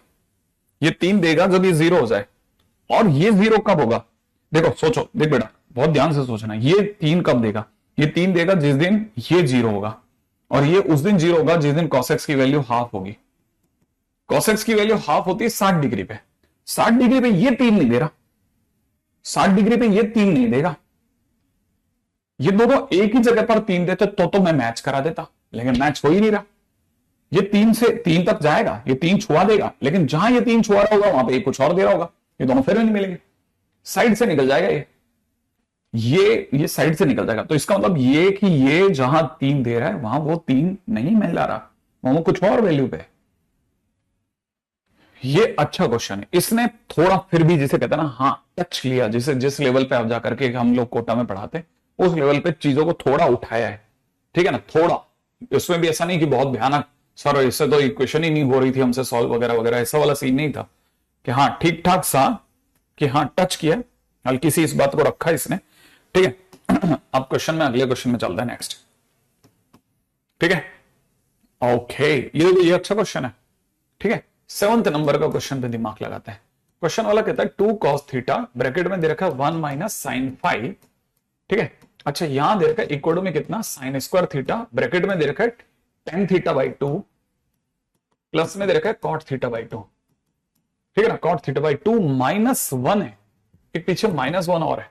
Speaker 1: ये 3 देगा जब ये 0 हो जाए। और ये 0 कब होगा? देखो सोचो, देख बेटा, बहुत ध्यान से सोचना, ये 3 कब देगा? ये 3 देगा जिस दिन ये 0 होगा, और ये उस दिन 0 होगा जिस दिन cos x की वैल्यू हाफ होगी। cos x की वैल्यू हाफ होती है 60 डिग्री पे। 60 डिग्री पे ये 3 नहीं दे रहा, 60 डिग्री पे ये 3 नहीं देगा। ये दोनों एक ही जगह पर 3 देते तो मैं मैच करा देता, लेकिन मैच हो ही नहीं रहा। ये 3 से 3 तक जाएगा, ये 3 छुआ देगा, लेकिन जहां ये 3 छुआ रहा होगा वहां पे कुछ और दे रहा होगा, ये दोनों फिर नहीं मिलेंगे, साइड से निकल जाएगा। ये साइड से निकल जाएगा। तो इसका मतलब ये कि ये जहां 3 दे रहा है वहां वो 3 नहीं मिला रहा, वहां वो कुछ और वैल्यू पे। ये अच्छा क्वेश्चन है। इसने थोड़ा फिर भी जिसे कहते हैं ना, हाँ, टच लिया, जिसे जिस लेवल पे आप जाकर के हम लोग कोटा में पढ़ाते उस लेवल पे चीजों को थोड़ा उठाया है, ठीक है ना, थोड़ा। इसमें भी ऐसा नहीं कि बहुत भयानक, सर इससे तो इक्वेशन ही नहीं हो रही थी हमसे सॉल्व वगैरह वगैरह, ऐसा वाला सीन नहीं था। कि हाँ ठीक ठाक सा, कि हाँ टच किया, हल्की सी इस बात को रखा इसने, ठीक है। अब क्वेश्चन में, अगले क्वेश्चन में चलता है नेक्स्ट, ठीक है। ओके, ये अच्छा क्वेश्चन है, ठीक है। 7th नंबर का क्वेश्चन पे दिमाग लगाते हैं। क्वेश्चन वाला कहता है 2 cos थीटा, ब्रैकेट में दे रखा है 1 माइनस साइन फाइव, ठीक है। अच्छा, यहां दे रखा है इक्वल टू में कितना, साइन स्क्वायर थीटा, ब्रैकेट में दे रखा है tan थीटा बाई 2, प्लस में दे रखा है cot थीटा बाई 2, ठीक है ना। cot थीटा बाई 2 -1 है, एक पीछे -1 और है,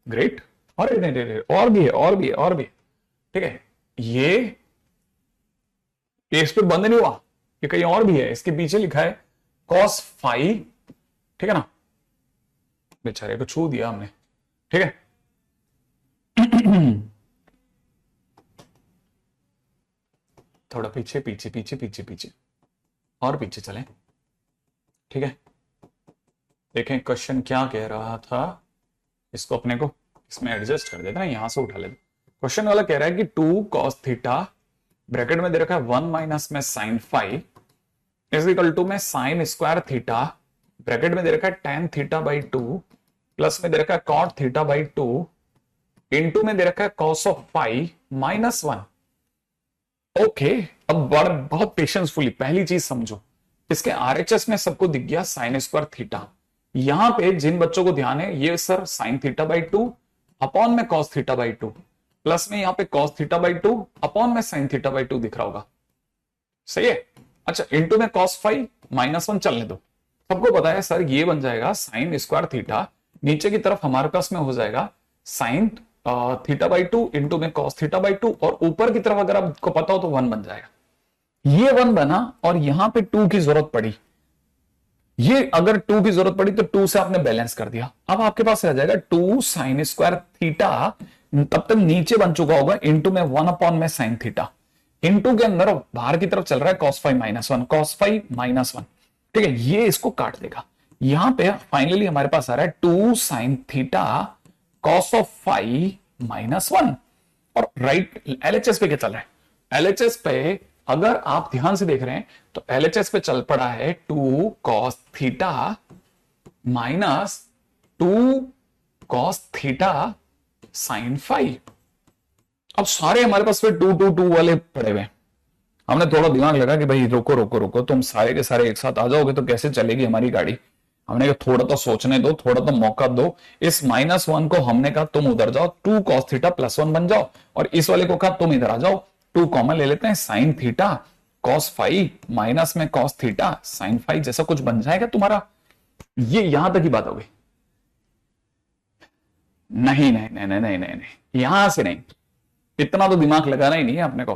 Speaker 1: ग्रेट। और और भी है, और भी है, और भी, ठीक है। ये इस पे बंद नहीं हुआ, ये कहीं और भी है, इसके पीछे लिखा है cos फाइव, ठीक है ना। बेचारे को छू दिया हमने, ठीक है। थोड़ा पीछे पीछे पीछे पीछे पीछे और पीछे चलें, ठीक है। देखें क्वेश्चन क्या कह रहा था, इसको अपने को इसमें एडजस्ट कर देते हैं, यहां से उठा लेते। क्वेश्चन वाला कह रहा है कि 2 cos थीटा, ब्रैकेट में दे रखा है 1 माइनस में sine five, is equal to में साइन स्क्वायर थीटा, ब्रैकेट में दे रखा है tan थीटा बाई 2, प्लस में दे रखा है cot थीटा बाई 2, इंटू में दे रखा है cos ऑफ फाइव -1। ओके, अब बहुत पेशेंसफुली पहली चीज समझो, इसके आरएचएस में सबको दिख गया साइन स्क्वायर थीटा। यहां पे जिन बच्चों को ध्यान है, ये sir sine theta by 2 upon में cos थीटा बाई 2, प्लस में यहां पे cos थीटा बाई 2 अपॉन में साइन थीटा बाई 2 दिख रहा होगा, सही है। अच्छा, इंटू में cos फाइव -1 चलने दो, सबको पता है सर ये बन जाएगा साइन स्क्वायर थीटा, नीचे की तरफ हमारे पास में हो जाएगा साइन थीटा बाई 2 इंटू में cos थीटा बाई 2, और ऊपर की तरफ अगर आपको पता हो तो 1 बन जाएगा। ये 1 बना और यहां पे 2 की जरूरत पड़ी, ये अगर 2 की जरूरत पड़ी तो 2 से आपने बैलेंस कर दिया। अब आपके पास रह जाएगा 2 साइन स्क्वायर थीटा, तब तक नीचे बन चुका होगा इंटू में 1 अपॉन में साइन थीटा, इंटू के अंदर बाहर की तरफ चल रहा है cos फाइव -1, cos फाइव -1, ठीक है। ये इसको काट देगा, यहां पे फाइनली हमारे पास आ रहा है 2 sine theta cos of five -1, और राइट एलएचएस पे क्या चल रहा है, एलएचएस पे अगर आप ध्यान से देख रहे हैं तो एलएचएस पे चल पड़ा है 2 cos theta -2 cos theta sine five. अब सारे हमारे पास फिर 2 2 2 वाले पड़े हुए हैं। हमने थोड़ा दिमाग लगा कि भाई रोको रोको रोको, तुम सारे के सारे एक साथ आ जाओगे तो कैसे चलेगी हमारी गाड़ी। हमने कहा थोड़ा तो सोचने दो, थोड़ा तो मौका दो। इस -1 को हमने कहा तुम उधर जाओ, 2 cos थीटा +1 बन जाओ, और इस वाले को कहा तुम इधर आ जाओ, 2 कॉमन ले लेते हैं, sine theta cos five minus में cos थीटा साइन फाइव जैसा कुछ बन जाएगा तुम्हारा। ये यहां तक ही बात हो गई। नहीं नहीं नहीं नहीं नहीं नहीं, यहां से नहीं, इतना तो दिमाग लगाना ही नहीं है अपने को।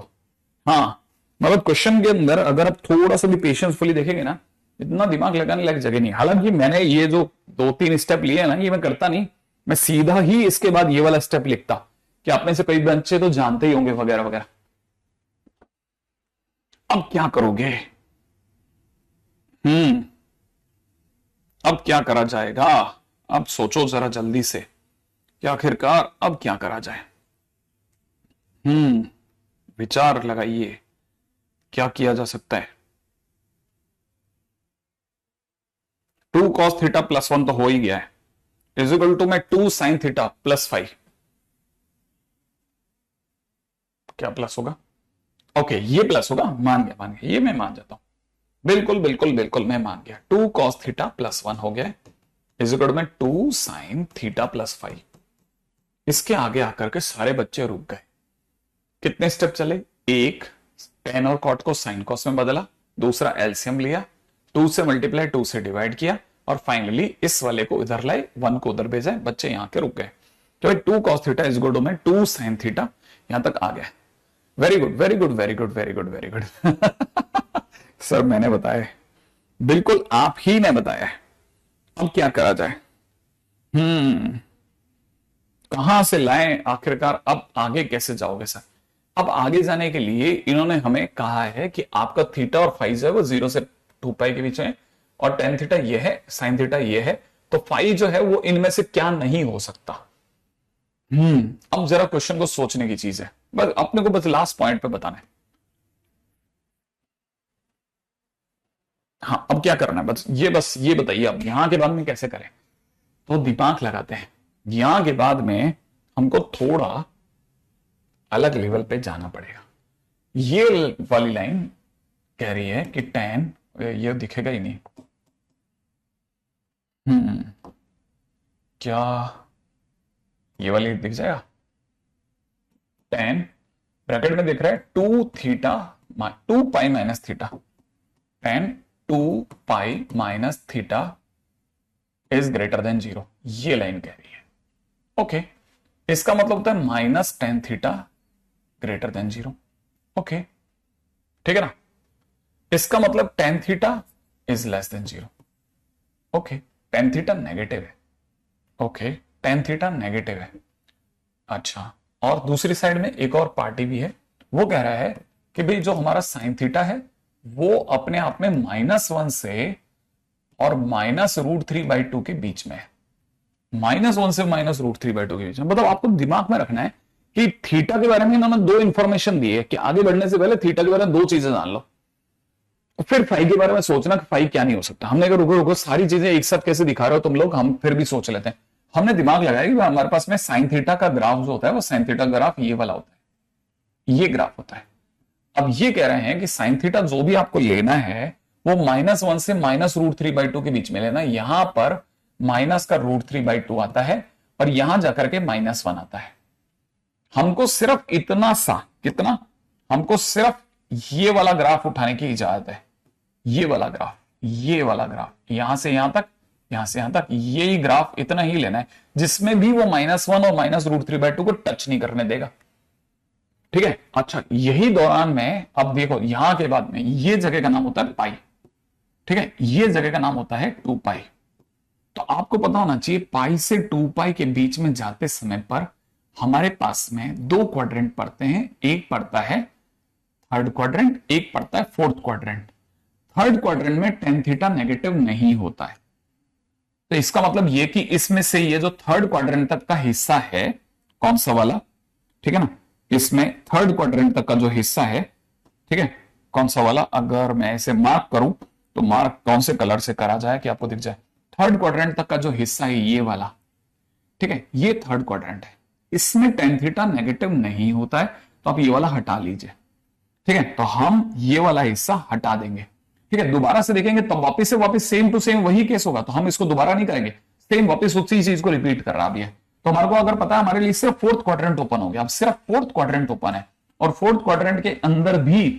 Speaker 1: हाँ, मतलब क्वेश्चन के अंदर अगर आप थोड़ा सा भी पेशेंसफुली देखेंगे ना, इतना दिमाग लगाने लायक जगह नहीं। हालांकि मैंने ये जो 2-3 स्टेप लिए ना, ये मैं करता नहीं, मैं सीधा ही इसके बाद ये वाला स्टेप लिखता, कि आप में से कई बच्चे तो जानते ही होंगे वगैरह वगैरह। अब क्या करोगे? अब क्या करा जाएगा? अब सोचो जरा जल्दी से कि आखिरकार अब क्या करा जाए। विचार लगाइए, क्या किया जा सकता है। 2 cos थीटा +1 तो हो ही गया है, इज इक्वल टू में 2 साइन थीटा +5, क्या प्लस होगा? ओके ये प्लस होगा, मान गया, ये मैं मान जाता हूं, बिल्कुल बिल्कुल बिल्कुल मैं मान गया। 2 cos थीटा प्लस 1 हो गया इज इक्वल में 2 sin थीटा प्लस 5। इसके आगे आकर के सारे बच्चे रुक गए। कितने स्टेप चले? एक, tan और cot को sin cos में बदला, दूसरा एलसीएम लिया, 2 से मल्टीप्लाई 2 से डिवाइड किया, और फाइनली इस वाले को इधर लाए, 1 को उधर भेजा, बच्चे यहां के रुक गए। तो भाई 2 cos theta is equal to में 2 sin थीटा, यहां तक आ गया। Very good very good very good very good very good. Sir मैंने बताया, बिल्कुल आप ही ने बताया। अब क्या करा जाए? कहां से लाएं आखिरकार? अब आगे कैसे जाओगे सर? अब आगे जाने के लिए इन्होंने हमें कहा है कि आपका थीटा और फाई जो है वो 0 से 2 पाई के बीच में, और टेन थीटा ये है, साइन थीटा ये है, तो फाई जो है वो इनमें से क्या नहीं हो सकता? अब जरा क्वेश्चन को सोचने की चीज है, बस अपने को बस लास्ट पॉइंट पे बताना है। हाँ अब क्या करना है, बस ये बताइए अब यहां के बाद में कैसे करें? तो दिमाग लगाते हैं। यहां के बाद में हमको थोड़ा अलग लेवल पे जाना पड़ेगा। ये वाली लाइन कह रही है कि tan, ये दिखेगा ही नहीं, क्या ये वाली दिख जाएगा? tan ब्रैकेट में दिख रहा है 2 theta 2 pi minus theta, tan 2 pi minus theta is greater than 0, ये लाइन कह रही है। ओके इसका मतलब होता है minus tan theta greater than 0। Okay ठीक है ना? इसका मतलब tan theta is less than 0। Okay tan theta negative है। ओके tan थीटा नेगेटिव है। अच्छा, और दूसरी साइड में एक और पार्टी भी है, वो कह रहा है कि भाई जो हमारा साइन थीटा है वो अपने आप में -1 से और -√3/2 के बीच में है। -1 से -√3/2 के बीच में, मतलब आपको दिमाग में रखना है कि थीटा के बारे में इन्होंने 2 इंफॉर्मेशन दी है कि आगे बढ़ने से पहले थीटा के बारे में 2 चीजें जान लो, फिर फाई के बारे में सोचना कि फाई क्या नहीं हो सकता। हमने कहा रुको रुको, सारी चीजें एक साथ कैसे दिखा रहे हो तुम लोग, हम फिर भी सोच लेते हैं। हमने दिमाग लगाया कि हमारे पास में साइन थीटा का ग्राफ जो होता है वो साइन थीटा ग्राफ ये वाला होता है, ये ग्राफ होता है। अब ये कह रहे हैं कि साइन थीटा जो भी आपको लेना है वो -1 से -√3/2 के बीच में लेना। यहां पर माइनस का √3/2 आता है और यहां जाकर के -1 आता है। हमको सिर्फ इतना सा, कितना, हमको सिर्फ ये वाला ग्राफ उठाने की इजाजत है। ये वाला ग्राफ, ये वाला ग्राफ, यहां से यहां तक, यहां से यहां तक, यही ग्राफ इतना ही लेना है जिसमें भी वो -1 और -√3/2 को टच नहीं करने देगा। ठीक है? अच्छा, यही दौरान में अब देखो यहां के बाद में ये जगह का नाम होता है पाई। ठीक है? ये जगह का नाम होता है 2 पाई। तो आपको पता होना चाहिए पाई से 2 पाई के बीच में जाते समय पर हमारे पास में 2 क्वाड्रेंट पड़ते हैं। एक पड़ता है थर्ड क्वाड्रेंट, एक पड़ता है फोर्थ क्वाड्रेंट। थर्ड क्वाड्रेंट में tan थीटा नेगेटिव नहीं होता है। तो इसका मतलब ये कि इसमें से ये जो थर्ड क्वाड्रेंट तक का हिस्सा है, कौन सा वाला, ठीक है ना, इसमें थर्ड क्वाड्रेंट तक का जो हिस्सा है, ठीक है, कौन सा वाला, अगर मैं इसे मार्क करूं तो मार्क कौन से कलर से करा जाए कि आपको दिख जाए? थर्ड क्वाड्रेंट तक का जो हिस्सा है ये वाला, ठीक है, ये थर्ड क्वाड्रेंट है। इसमें tan थीटा नेगेटिव नहीं होता है, तो आप ये वाला हटा लीजिए। ठीक है, तो हम ये वाला हिस्सा हटा देंगे। ठीक है, दोबारा से देखेंगे तो वापस से वापस सेम टू सेम वही केस होगा, तो हम इसको दोबारा नहीं करेंगे, सेम वापस उसी चीज को रिपीट कर रहा है। तो हमारे को अगर पता है हमारे लिए सिर्फ फोर्थ क्वाड्रेंट ओपन हो गया, अब सिर्फ फोर्थ क्वाड्रेंट ओपन है, और फोर्थ क्वाड्रेंट के अंदर भी,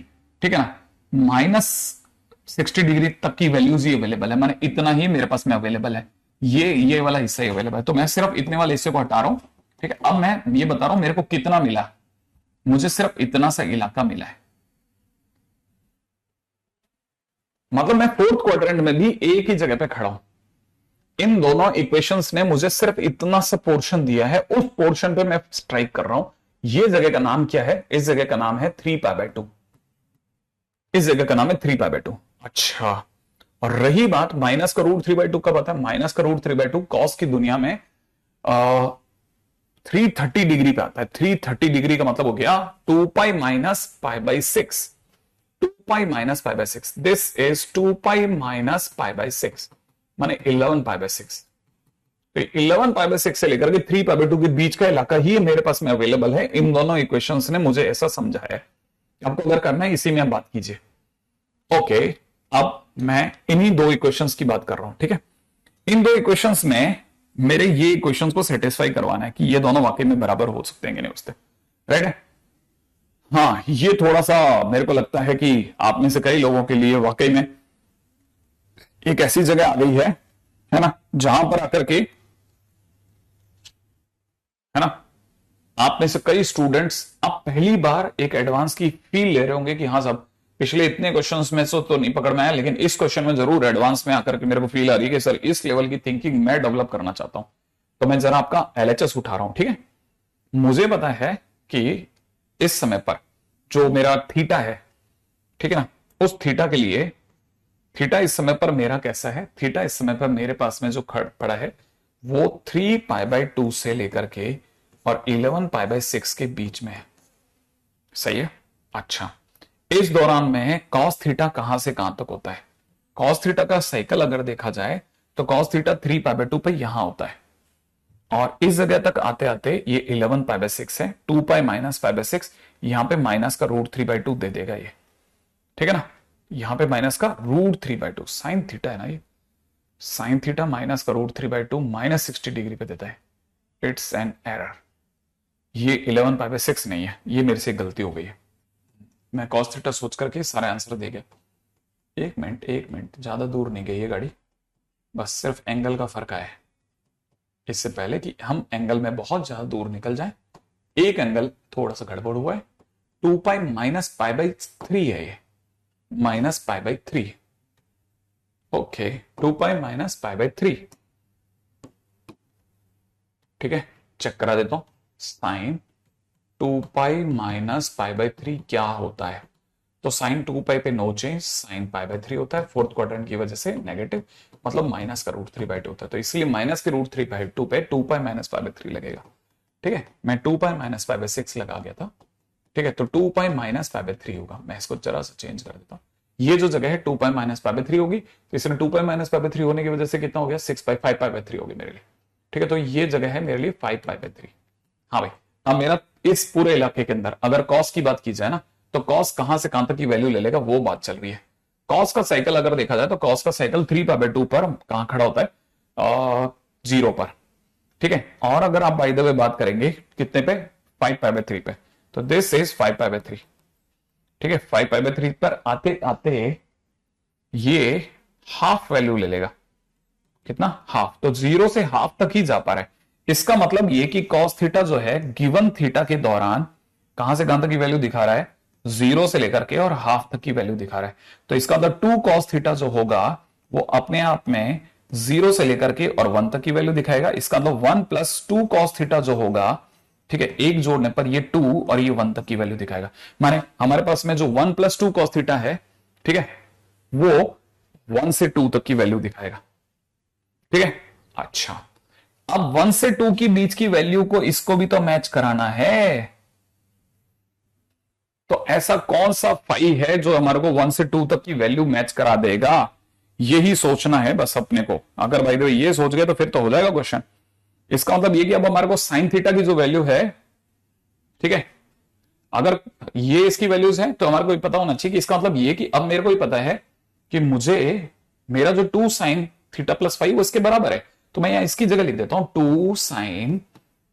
Speaker 1: ठीक है ना, -60 डिग्री तक की वैल्यूज ही अवेलेबल है, माने इतना ही मेरे पास में अवेलेबल है, ये वाला हिस्सा ही अवेलेबल है। तो मैं सिर्फ इतने वाले हिस्से को हटा रहा हूं। ठीक है, अब मैं ये बता रहा हूं मेरे को कितना मिला, मुझे सिर्फ इतना सा इलाका मिला है। मतलब मैं फोर्थ क्वाड्रेंट में भी एक ही जगह पे खड़ा हूं। इन दोनों इक्वेशंस ने मुझे सिर्फ इतना सा पोर्शन दिया है, उस पोर्शन पे मैं स्ट्राइक कर रहा हूं। ये जगह का नाम क्या है? इस जगह का नाम है 3π/2। इस जगह का नाम है 3π/2। अच्छा, और रही बात माइनस का √3/2 का, पता है माइनस का √3/2 कॉस की दुनिया में 330 डिग्री पे आता है। 330 डिग्री का मतलब हो गया 2π - π/6। 2π - π/6, दिस इज 2π - π/6, माने 11π/6। तो 11 पाई बाय 6 से लेकर के 3 पाई बाय 2 के बीच का इलाका ही मेरे पास में अवेलेबल है। इन दोनों इक्वेशंस ने मुझे ऐसा समझाया है। आपको अगर करना है इसी में आप बात कीजिए। ओके, अब मैं इन्हीं दो इक्वेशंस की बात कर रहा हूं, ठीक है। इन दो इक्वेशंस में मेरे ये इक्वेशंस को सेटिस्फाई करवाना है कि ये दोनों वाकई में बराबर हो सकते हैं कि नहीं हो सकते, राइट है। हाँ, ये थोड़ा सा मेरे को लगता है कि आप में से कई लोगों के लिए वाकई में एक ऐसी जगह आ गई है ना, जहां पर आकर के, है ना, आप में से कई स्टूडेंट्स आप पहली बार एक एडवांस की फील ले रहे होंगे कि हाँ साहब, पिछले इतने क्वेश्चंस में से तो नहीं पकड़ में आया, लेकिन इस क्वेश्चन में जरूर एडवांस में आकर के मेरे को फील आ रही है कि सर इस लेवल की थिंकिंग मैं डेवलप करना चाहता हूं। तो मैं जरा आपका एलएचएस उठा रहा हूं, ठीक है। मुझे पता है कि इस समय पर जो मेरा थीटा है, ठीक है ना, उस थीटा के लिए, थीटा इस समय पर मेरा कैसा है, थीटा इस समय पर मेरे पास में जो खड़ पड़ा है वो 3 पाई बाय 2 से लेकर के और 11 पाई बाय 6 के बीच में है, सही है। अच्छा, इस दौरान में कॉस थीटा कहां से कहां तक होता है? कॉस थीटा का साइकिल अगर देखा जाए तो कॉस थीटा 3 पाई बाय 2 पे यहां होता है, और इस जगह तक आते आते ये 11 पाई बाय 6 है। 2 पाई माइनस पाई बाय 6, यहां पे माइनस का √3/2 दे देगा ये, ठीक है ना। यहां पे माइनस का √3/2 साइन थीटा है ना, ये साइन थीटा माइनस का √3/2 -60 डिग्री पे देता है। इट्स एन एरर, ये 11 पाई बाय 6 नहीं है, ये मेरे से गलती हो गई है। मैं कॉस थीटा सोच करके सारे आंसर दे गया। एक मिनट, ज्यादा दूर नहीं गई ये गाड़ी, बस सिर्फ एंगल का फर्क आया है। इससे पहले कि हम एंगल में बहुत ज्यादा दूर निकल जाए, एक एंगल थोड़ा सा गड़बड़ हुआ है। 2 पाई माइनस पाई बाय 3 है ये, minus pi by 3। Okay, 2 pi minus pi by 3, ठीक है। चेक करा देता हूं, sine 2 pi minus pi by 3 क्या होता है? तो साइन 2 पाई पे no change, sine pi by 3 होता है। फोर्थ क्वाड्रेंट की वजह से नेगेटिव, मतलब माइनस का √3/2 होता है, तो इसलिए माइनस के √3/2 पे 2 पाई माइनस पाई बाय 3 लगेगा, ठीक है। मैं 2 पाई माइनस पाई बाय 6 लगा गया था, ठीक है। तो 2 पाई माइनस पाई बाय 3 होगा। मैं इसको जरा सा चेंज कर देता हूं, ये जो जगह है 2 पाई माइनस पाई बाय 3 होगी, तो इसमें 2 पाई माइनस पाई बाय 3 होने की वजह से कितना हो गया, 6 पाई 5 पाई बाय 3 होगी मेरे लिए, ठीक है। तो ये जगह है मेरे लिए 5 पाई बाय 3। हाँ भाई, अब मेरा इस पूरे इलाके के अंदर अगर कॉस की बात की जाए ना, तो कॉस कहां से कहां तक की वैल्यू ले लेगा वो बात चल रही है। कॉस का साइकिल अगर देखा जाए तो कॉस का साइकिल 3 पाई बाय 2 पर कहां खड़ा होता है, 0 पर, ठीक है। और अगर आप बाय द वे बात करेंगे कितने पे, 5 पाई बाय 3 पे, तो दिस इज 5 पाई बाय 3, ठीक है। 5 पाई बाय 3 पर आते आते ये हाफ वैल्यू ले लेगा, कितना, हाफ। तो 0 से हाफ तक ही जा पा रहा है। इसका मतलब ये कि कॉस थीटा जो है गिवन थीटा के दौरान कहां से कहां तक की वैल्यू दिखा रहा है, 0 से लेकर के और हाफ तक की वैल्यू दिखा रहा है। तो इसका मतलब 2 कॉस थीटा जो होगा वो अपने आप में 0 से लेकर के और 1 तक की वैल्यू दिखाएगा। इसका मतलब 1 + 2 कॉस थीटा जो होगा, ठीक है, एक जोड़ने पर ये 2 और ये 1 तक की वैल्यू दिखाएगा। माने हमारे पास में जो 1 + 2 कॉस थीटा है, ठीक है, वो 1 से 2 तक की वैल्यू दिखाएगा, ठीक है। अच्छा, अब 1 से 2 की बीच की वैल्यू को इसको भी तो मैच कराना है। तो ऐसा कौन सा फाई है जो हमारे को 1 से 2 तक की वैल्यू मैच करा देगा, यही सोचना है बस अपने को। अगर भाई तो ये सोच गए तो फिर तो हो जाएगा क्वेश्चन। इसका मतलब ये कि अब हमारे को साइन थीटा की जो वैल्यू है, ठीक है, अगर ये इसकी वैल्यूज है तो हमारे को पता होना चाहिए कि इसका मतलब ये कि अब मेरे को ही पता है कि मुझे मेरा जो 2 साइन थीटा प्लस 5 वो इसके बराबर है। तो मैं यहां इसकी जगह लिख देता हूं 2 साइन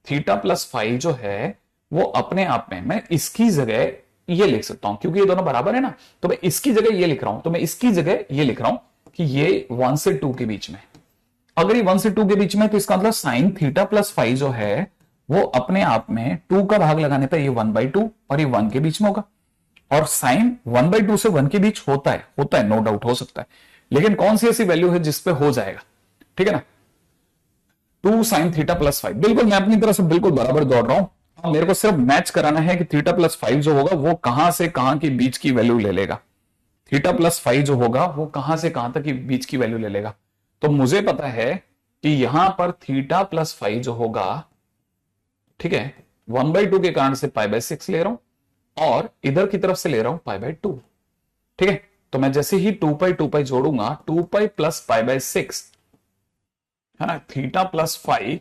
Speaker 1: थीटा प्लस 5 जो है वो अपने आप में मैं इसकी जगह ये लिख सकता हूं, क्योंकि ये दोनों बराबर है ना। तो मैं इसकी जगह ये लिख रहा हूं, तो मैं इसकी जगह ये लिख रहा हूं कि ये 1 से 2 के बीच में, अगर ये 1 से 2 के बीच में, तो इसका मतलब साइन थीटा प्लस 5 जो है वो अपने आप में 2 का भाग लगाने पर ये 1/2 और ये 1 के बीच में होगा। और साइन 1/2 से 1 के बीच होता है, नो डाउट हो सकता है, लेकिन कौन सी ऐसी वैल्यू है जिसपे हो जाएगा, ठीक है ना। 2 साइन थीटा प्लस 5, बिल्कुल मैं अपनी तरफ से बिल्कुल बराबर दौड़ रहा हूं। अब मेरे को सिर्फ मैच कराना है कि थीटा प्लस 5 जो होगा वो कहां से कहां के बीच की वैल्यू ले लेगा। थीटा प्लस 5 जो होगा वो कहां से कहां तक की बीच की वैल्यू ले लेगा। तो मुझे पता है कि यहां पर थीटा प्लस 5 जो होगा, ठीक है, 1/2 के कारण से π/6 ले रहा हूं और इधर की तरफ से ले रहा हूं π/2, ठीक है। तो मैं जैसे ही 2 पाई जोड़ूंगा 2 पाई प्लस π/6, है ना, theta plus five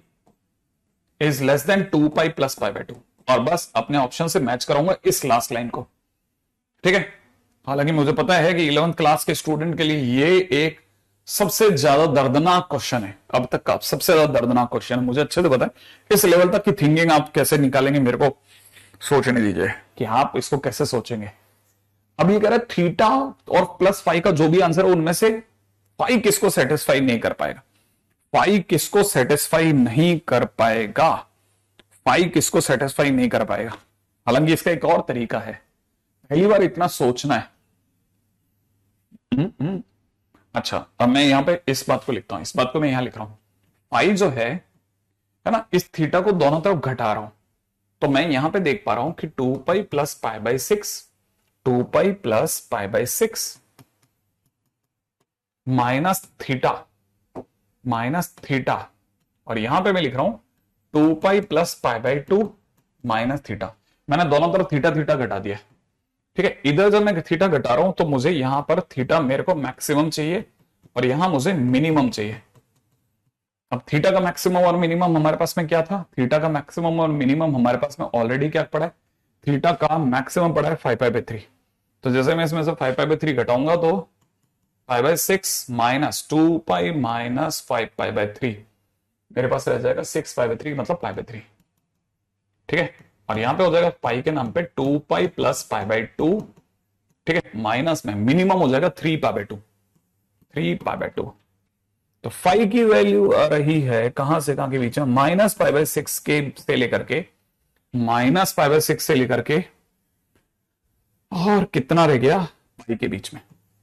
Speaker 1: is less than 2 pi plus pi bye 2, और बस अपने ऑप्शन से मैच कराऊंगा इस लास्ट लाइन को। ठीक है, हालांकि मुझे पता है कि 11th क्लास के स्टूडेंट के लिए ये एक सबसे ज्यादा दर्दनाक क्वेश्चन है, अब तक का सबसे ज्यादा दर्दनाक क्वेश्चन है, मुझे अच्छे से पता है। इस लेवल तक की थिंकिंग आप कैसे निकालेंगे मेरे को सोचने दीजिए कि आप इसको कैसे सोचेंगे। अब ये कह रहा है थीटा और प्लस फाइव का जो भी आंसर है उनमें से फाइव किसको सेटिस्फाई नहीं कर पाएगा, फाइव किसको सेटिस्फाई नहीं कर पाएगा, फाइव किसको सेटिस्फाई नहीं कर पाएगा। हालांकि इसका एक और तरीका है, पहली बार इतना सोचना है। अच्छा, अब मैं यहां पे इस बात को लिखता हूं, इस बात को मैं यहां लिख रहा हूं, फाइव जो है ना, इस थीटा को दोनों तरफ घटा रहा हूं, तो मैं यहां पे देख पा रहा हूं कि 2 पाई plus pi by 6, 2 pi plus pi by 6 minus theta, और यहां पे मैं लिख रहा हूं 2 पाई plus pi bye 2 minus theta. मैंने दोनों तरफ थीटा थीटा घटा दिया। ठीक है, इधर जब मैं थीटा घटा रहा हूं तो मुझे यहां पर थीटा मेरे को मैक्सिमम चाहिए और यहां मुझे मिनिमम चाहिए। अब थीटा का मैक्सिमम और मिनिमम हमारे पास में क्या था, थीटा का मैक्सिमम और मिनिमम हमारे पास में ऑलरेडी क्या पड़ा है, थीटा का मैक्सिमम पड़ा है 5 पाई बाय 3। तो जैसे मैं इसमें से 5 पाई बाय 3 घटाऊंगा तो 5/6 minus 2 pi minus 5 pi by 3, मेरे पास रह जाएगा 6 पाई बाय 3 मतलब पाई बाय 3। ठीक है, और यहां पे हो जाएगा पाई के नाम पे 2 पाई प्लस पाई बाय 2। ठीक है, माइनस में मिनिमम हो जाएगा 3 पाई बाय 2, 3 पाई बाय 2। तो 5 की वैल्यू आ रही है कहां से कहां के बीच में, -पाई/6 के से लेकर के -पाई/6 से लेकर के, और कितना रह गया पाई के बीच में।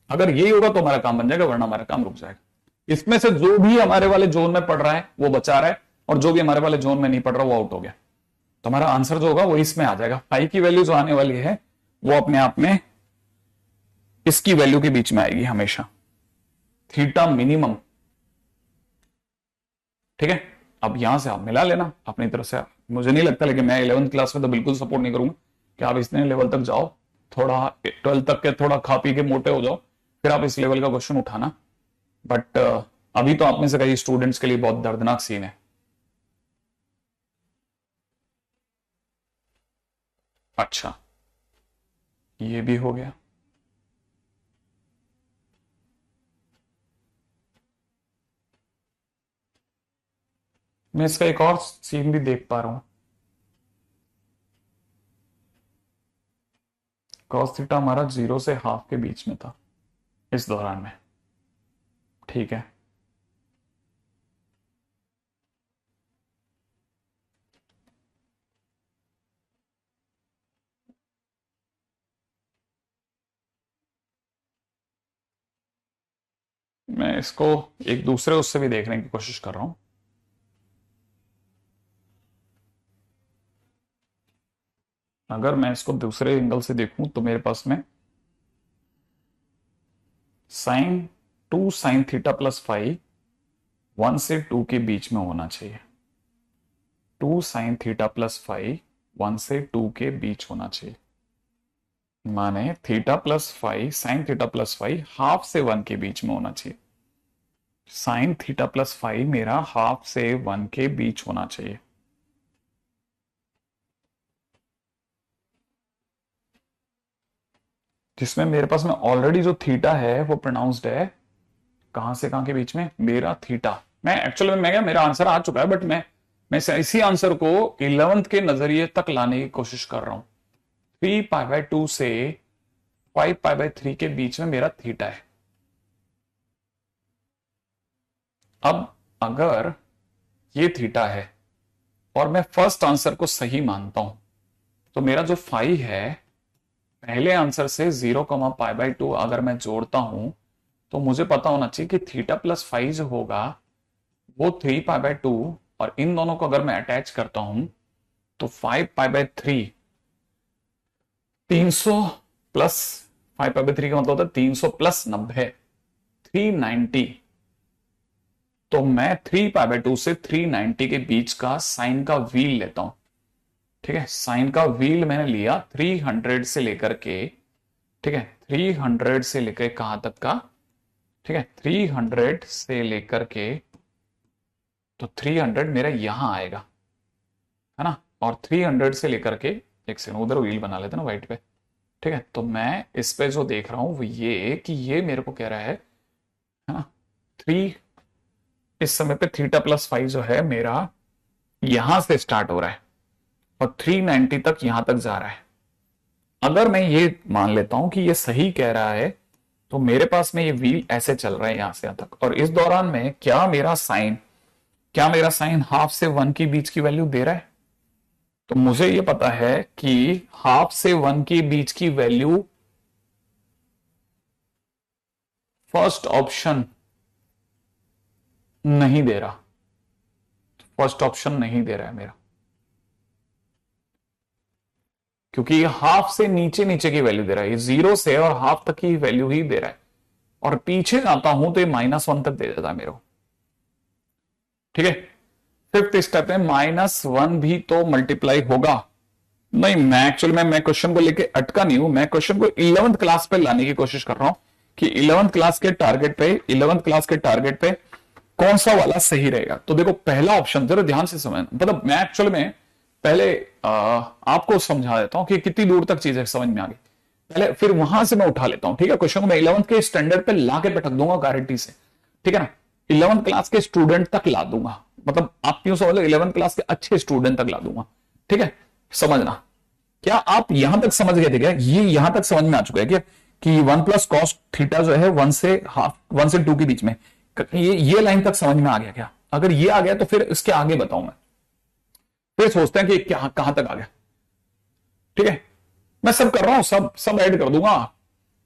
Speaker 1: अगर यही होगा तो हमारा काम बन जाएगा, वरना हमारा काम रुक जाएगा। इसमें से जो भी हमारे वाले जोन में पड़ रहा है वो बचा रहा है, और जो भी हमारे वाले जोन में नहीं पड़ रहा वो आउट हो गया। तो हमारा आंसर जो होगा वो इसमें आ जाएगा। पाई की वैल्यू जो आने वाली है वो अपने आप में इसकी वैल्यू के बीच में आएगी हमेशा, थीटा मिनिमम। ठीक है, अब यहां से आप मिला लेना अपनी तरफ से। मुझे नहीं लगता, लेकिन मैं 11th क्लास में तो बिल्कुल सपोर्ट नहीं करूंगा कि आप इतने लेवल तक जाओ, थोड़ा 12th तक के थोड़ा खा पी के मोटे हो जाओ फिर आप इस लेवल का क्वेश्चन उठाना। बट अभी तो आप में से कई स्टूडेंट्स के लिए बहुत दर्दनाक सीन है। अच्छा, ये भी हो गया। मैं इसका एक और सीन भी देख पा रहा हूं, कॉस थीटा हमारा 0 से हाफ के बीच में था इस दौरान में। ठीक है, मैं इसको एक दूसरे उससे भी देखने की कोशिश कर रहा हूं। अगर मैं इसको दूसरे एंगल से देखूं तो मेरे पास में साइन थीटा प्लस फाइव 1 से 2 के बीच में होना चाहिए। 2 साइन थीटा प्लस फाइव 1 से 2 के बीच होना चाहिए, माने theta plus five sine theta plus five half से 1 के बीच में होना चाहिए। साइन थीटा प्लस फाइव मेरा हाफ से 1 के बीच होना चाहिए। जिसमें मेरे पास में ऑलरेडी जो थीटा है वो प्रोनाउंस्ड है कहां से कहां के बीच में, मेरा थीटा। मैं एक्चुअली में क्या, मेरा आंसर आ चुका है, बट मैं इसी आंसर को 11th के नजरिए तक लाने की कोशिश कर रहा हूं। 3 पाई बाय 2 से 5 पाई/3 के बीच में मेरा थीटा है। अब अगर ये थीटा है और मैं फर्स्ट आंसर को सही मानता हूं तो मेरा जो फाई है पहले आंसर से 0, पाई/2 अगर मैं जोड़ता हूं तो मुझे पता होना चाहिए कि थीटा प्लस फाइव जो होगा वो 3 पाई/2, और इन दोनों को अगर मैं अटैच करता हूं तो 5 पाई/3 300 प्लस 5 पाई/3 का मतलब होता है 300 प्लस 90 390। तो मैं 3 पाई/2 से 390 के बीच का साइन का व्हील लेता हूं। ठीक है, साइन का व्हील मैंने लिया 300 से लेकर के, ठीक है 300 से लेकर कहां तक का, ठीक है 300 से लेकर के तो 300 मेरा यहां आएगा, है ना, और 300 से लेकर के, एक सेकंड उधर व्हील बना लेते ना व्हाइट पे, ठीक है। तो मैं इस पे जो देख रहा हूं वो ये कि ये मेरे को कह रहा है ना, 3, इस समय पे थीटा प्लस 5 जो है मेरा यहां से स्टार्ट हो रहा है और 390 तक यहां तक जा रहा है। अगर मैं ये मान लेता हूं कि ये सही कह रहा है तो मेरे पास में ये व्हील ऐसे चल रहा है यहां से यहां तक, और इस दौरान में क्या मेरा साइन हाफ से 1 के बीच की वैल्यू दे रहा है? तो मुझे ये पता है कि हाफ से 1 के बीच की वैल्यू फर्स्ट ऑप्शन नहीं दे रहा, फर्स्ट ऑप्शन नहीं दे रहा है मेरा, क्योंकि ये हाफ से नीचे नीचे की वैल्यू दे रहा है, ये 0 से और हाफ तक की वैल्यू ही दे रहा है, और पीछे जाता हूं तो ये -1 तक दे देता है मेरे को, ठीक है। फिफ्थ स्टेप है -1 भी तो मल्टीप्लाई होगा। नहीं, मैं एक्चुअली मैं क्वेश्चन को लेके अटका नहीं हूं, मैं क्वेश्चन को 11th क्लास पे लाने की कोशिश कर रहा हूं कि 11th क्लास के टारगेट पे कौन सा वाला सही रहेगा। तो देखो पहला ऑप्शन जरा ध्यान से समझ, मतलब मैं एक्चुअली में पहले आपको समझा देता हूं कि कितनी दूर तक चीजें समझ में आ गई, पहले फिर वहां से मैं उठा लेता हूं, ठीक है। क्वेश्चन को मैं 11th के स्टैंडर्ड पे ला के बैठक दूंगा गारंटी से, ठीक है ना। 11th क्लास के स्टूडेंट तक ला दूंगा, मतलब आप क्यों समझ लो 11th क्लास के अच्छे स्टूडेंट तक ला दूंगा, ठीक है। समझना, क्या आप यहां तक समझ गए थे क्या? ये यहां तक समझ में आ चुका है क्या कि 1 प्लस कॉस थीटा जो है 1 से 2 के बीच में, ये लाइन तक समझ में आ गया क्या? अगर ये आ गया तो फिर इसके आगे बताऊं मैं, फिर सोचते हैं कि क्या कहां तक आ गया, ठीक है। मैं सब कर रहा हूं, सब ऐड कर दूंगा,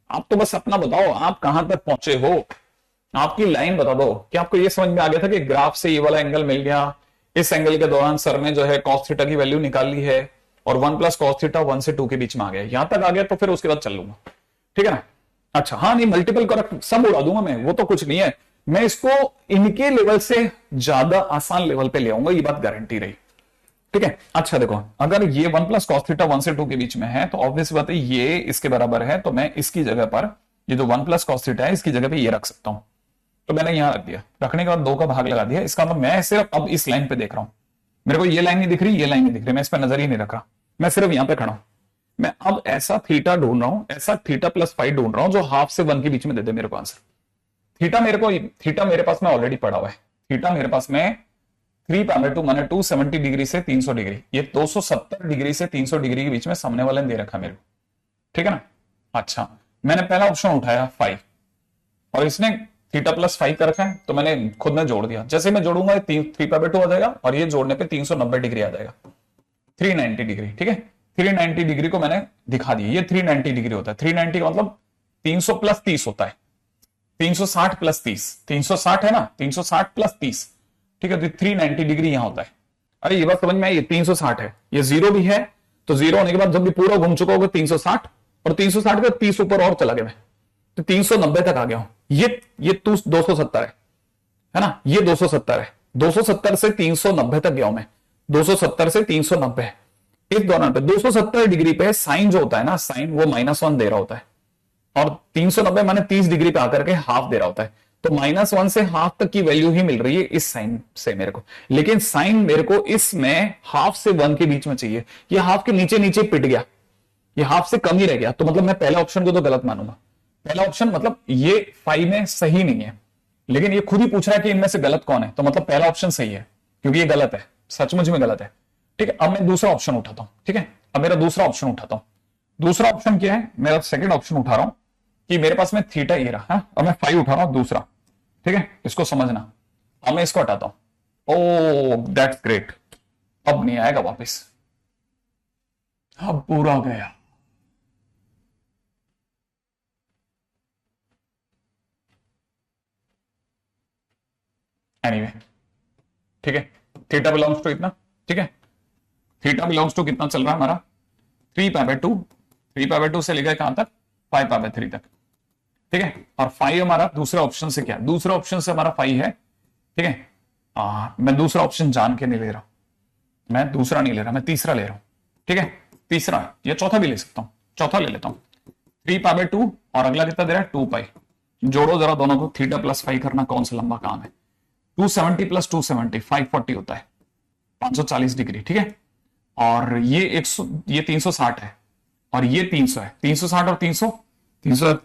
Speaker 1: आप तो बस अपना बताओ आप कहां तक पहुंचे हो, आपकी लाइन बता दो कि आपको ये समझ में आ गया था कि ग्राफ से ये वाला एंगल मिल गया, इस एंगल के दौरान सर ने जो है कॉस थीटा की वैल्यू निकाल ली है और 1 प्लस कॉस थीटा 1 से 2 के बीच में आ गया, यहां तक आ गया तो फिर उसके बाद चल लूंगा, ठीक है ना। अच्छा हाँ, नहीं मल्टीपल करेक्ट सब उड़ा दूंगा मैं, वो तो कुछ नहीं है, मैं इसको इनके लेवल से ज्यादा आसान लेवल पे ले आऊंगा, ये बात गारंटी रही, ठीक है। अच्छा देखो, अगर ये 1 प्लस कॉस थीटा 1 से 2 के बीच में है तो ऑब्वियस बात है ये इसके बराबर है, तो मैं इसकी जगह पर ये जो 1 प्लस कॉस थीटा है इसकी जगह पे ये रख सकता हूं, तो मैंने यहां रख दिया, रखने के बाद 2 का भाग लगा दिया। इसका मतलब मैं सिर्फ अब इस लाइन पे देख रहा हूं, मेरे को ये लाइन नहीं दिख रही, ये लाइन नहीं दिख रही, मैं इस पर नजर ही नहीं रख रहा, मैं सिर्फ यहां पे खड़ा हूं। मैं अब ऐसा थीटा ढूंढ रहा हूं, ऐसा थीटा प्लस 5 ढूंढ रहा हूं जो हाफ से 1 के बीच में दे दे मेरे को आंसर। थीटा मेरे पास में ऑलरेडी पड़ा हुआ है, थीटा मेरे पास में 3π/2 माने 270 डिग्री से 300 डिग्री, ये 270 डिग्री से 300 डिग्री के बीच में सामने वाले ने दे रखा मेरे को, ठीक है ना। अच्छा, मैंने पहला ऑप्शन उठाया 5 और इसने थीटा प्लस 5 कर रखा है, तो मैंने खुद में जोड़ दिया, जैसे मैं जोड़ूंगा 3π/2 आ जाएगा और ये जोड़ने पे 390 डिग्री आ जाएगा, 390 डिग्री, ठीक है। 390 डिग्री को मैंने दिखा दी, ये 390 डिग्री होता है, 390 का मतलब 300 प्लस 30 होता है, 360 प्लस 30, 360 है ना, 360 प्लस 30, ठीक है, तो 390 डिग्री यहां होता है। अरे ये बात समझ में आई, ये 360 है, ये 0 भी है, तो 0 होने के बाद जब भी पूरा घूम चुका होगा 360 और 360 का 30 ऊपर और चला गया मैं, तो 390 तक आ गया हूं। ये 270 है ना, ये 270 है, 270 से 390 तक गया हूं मैं, 270 से 390 इस दौरान पे 270 डिग्री पे साइन जो होता है ना, साइन वो -1 दे रहा होता है और 390 माने 30 डिग्री पे आकर के हाफ दे रहा होता है, तो -1 से हाफ तक की वैल्यू ही मिल रही है इस साइन से मेरे को, लेकिन साइन मेरे को इसमें हाफ से 1 के बीच में चाहिए, ये हाफ के नीचे नीचे पिट गया, ये हाफ से कम ही रह गया, तो मतलब मैं पहला ऑप्शन को तो गलत मानूंगा। पहला ऑप्शन मतलब ये 5 में सही नहीं है, लेकिन ये खुद ही पूछ रहा है कि इनमें से गलत कौन है, तो मतलब पहला ऑप्शन सही है क्योंकि ये गलत है, सचमुच में गलत है, ठीक है। अब मैं दूसरा ऑप्शन उठाता हूं, ठीक है, अब मेरा दूसरा ऑप्शन उठाता हूं। दूसरा ऑप्शन क्या है, मेरा सेकंड ऑप्शन उठा रहा हूं कि मेरे पास में थीटा ये रहा है, अब मैं 5 उठा रहा हूं दूसरा, ठीक है, इसको समझना। अब मैं इसको हटाता हूं, ओ दैट्स ग्रेट, अब नहीं आएगा वापस, अब पूरा गया। एनीवे ठीक है, थीटा बिलोंग्स टू इतना, ठीक है, थीटा बिलोंग्स टू कितना चल रहा है हमारा 3π/2, 3π/2 से लेकर कहां तक 5π/3 तक, ठीक है। और 5 हमारा दूसरे ऑप्शन से क्या, दूसरे ऑप्शन से हमारा 5 है, ठीक है। मैं दूसरा ऑप्शन जान के नहीं ले रहा, मैं दूसरा नहीं ले रहा, मैं तीसरा ले रहा हूं, ठीक है, तीसरा, या चौथा भी ले सकता हूं, चौथा ले लेता हूं 3π/2 और अगला कितना दे रहा है 2π, जोड़ो जरा दोनों को, थीटा प्लस 5 करना कौन सा लंबा काम है, 270 प्लस 270 540 होता है, 540 डिग्री, ठीक है। और ये ये 360 है और ये 300 है, 360 और 300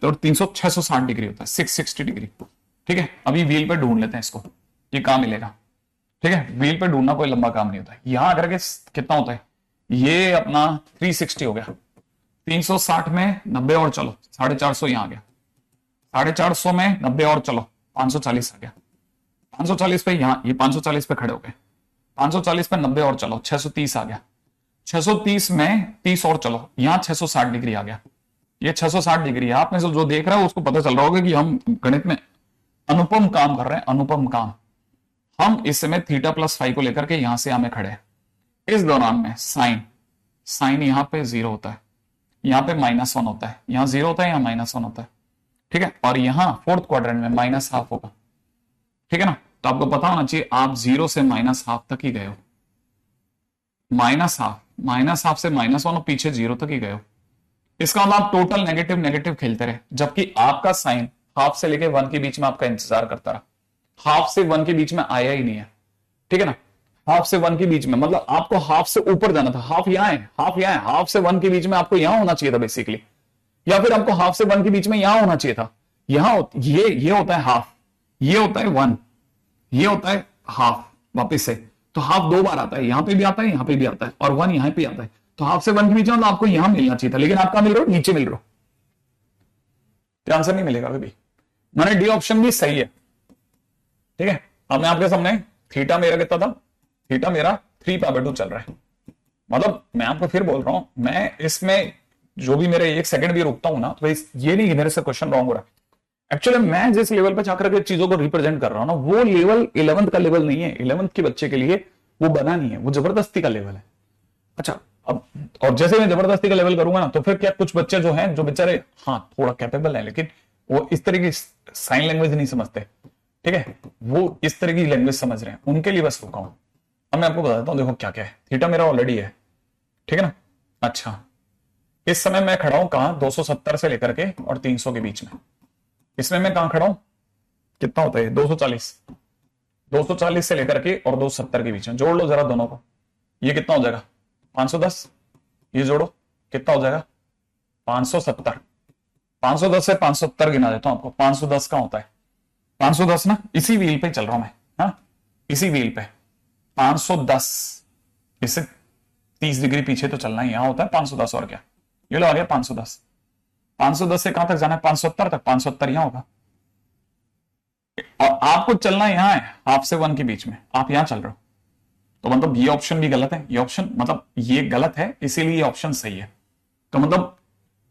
Speaker 1: और 300 660 डिग्री होता है, 660 डिग्री, ठीक है। अभी व्हील पे ढूंढ लेते हैं इसको, ये कहां मिलेगा, ठीक है। व्हील पे ढूंढना कोई लंबा काम नहीं होता है। यहां करके कितना होता है, ये अपना 360 हो गया, 360 में 90 और चलो 450 यहां आ गया, 450 में 90 और चलो 540 आ गया, 540 पे यहां ये 540 पे खड़े हो गए, 540 पे 90 और चलो 630 आ गया, 630 में 30 और चलो यहां 660 डिग्री आ गया, ये 660 डिग्री है। आप में से जो देख रहा है उसको पता चल रहा होगा कि हम गणित में अनुपम काम कर रहे हैं, अनुपम काम। हम इस समय थीटा प्लस फाइव को लेकर के यहां से हमें खड़े हैं। इस दौरान में साइन यहां पे 0 होता है, यहां पे -1 होता है, यहां 0 होता है, यहां -1 होता है, ठीक है। और यहां फोर्थ क्वाड्रेंट में -½ होगा, ठीक है ना। तो आपको पता होना चाहिए आप 0 से -½ तक ही गए हो, -½ से -1 और पीछे 0 तक ही गए हो। इसका मतलब आप टोटल नेगेटिव नेगेटिव खेलते रहे, जबकि आपका साइन हाफ से लेके 1 के बीच में आपका इंतजार करता रहा, हाफ से 1 के बीच में आया ही नहीं है, ठीक है ना। हाफ से 1 के बीच में मतलब आपको हाफ से ऊपर जाना था, हाफ यहां है, हाफ यहां है, हाफ से 1 के बीच में आपको यहां होना चाहिए था बेसिकली, या फिर आपको हाफ से 1 के बीच में यहां होना चाहिए था। यहां ये होता है हाफ, ये होता है 1, ये होता है हाफ वापिस से। तो हाफ 2 बार आता है, यहां पे भी आता है, यहां पे भी आता है, और 1 यहां पे आता है। तो हाफ से 1 के बीच में तो आपको यहां मिलना चाहिए था, लेकिन आप कहां मिल रहे हो, नीचे मिल रहे हो, तो आंसर नहीं मिलेगा कभी। मैंने डी ऑप्शन भी सही है, ठीक है। अब मैं आपके सामने थीटा मेरा कितना था, थीटा मेरा 3π/2 चल रहा है। मतलब मैं आपको फिर बोल रहा हूं, मैं इसमें जो भी मेरे 1 सेकंड भी रुकता हूं ना, तो ये नहीं कि मेरे से क्वेश्चन रॉन्ग हो रहा है। एक्चुअली मैं जिस लेवल पे जाकर के चीजों को रिप्रेजेंट कर रहा हूं ना, वो लेवल 11th का लेवल नहीं है, 11th के बच्चे के लिए वो बना नहीं है, वो जबरदस्ती का लेवल है। अच्छा, अब और जैसे मैं जबरदस्ती का लेवल करूंगा ना, तो फिर क्या कुछ बच्चे जो हैं, जो बेचारे हाँ थोड़ा कैपेबल है, लेकिन वो इस तरह की साइन लैंग्वेज नहीं समझते, ठीक है, वो इस तरह की लैंग्वेज समझ रहे हैं, उनके लिए बस रुका हूं। अब मैं आपको बताता हूं, देखो क्या क्या है। थीटा मेरा ऑलरेडी है, ठीक है ना। अच्छा, इस समय मैं खड़ा हूं कहां, 270 से लेकर के और 300 के बीच में। इसमें मैं कहां खड़ा हूं, कितना होता है 240 से लेकर के और 270 के बीच में। जोड़ लो जरा दोनों को, ये कितना हो जाएगा 510, ये जोड़ो कितना हो जाएगा 570। 510 से 570 गिना देता हूं आपको। 510 का होता है 510 ना, इसी व्हील पे चल रहा हूं मैं, हाँ इसी व्हील पे 510, इससे 30 डिग्री पीछे तो चलना ही, यहां होता है 510 और क्या, ये लो आ गया 510। 510 से कहां तक जाना है 570 तक, 570 यहां होगा। और आपको चलना यहां है हाफ से 1 के बीच में, आप यहां चल रहे हो, तो मतलब ये ऑप्शन भी गलत है, ये ऑप्शन मतलब ये गलत है, इसीलिए ये ऑप्शन सही है। तो मतलब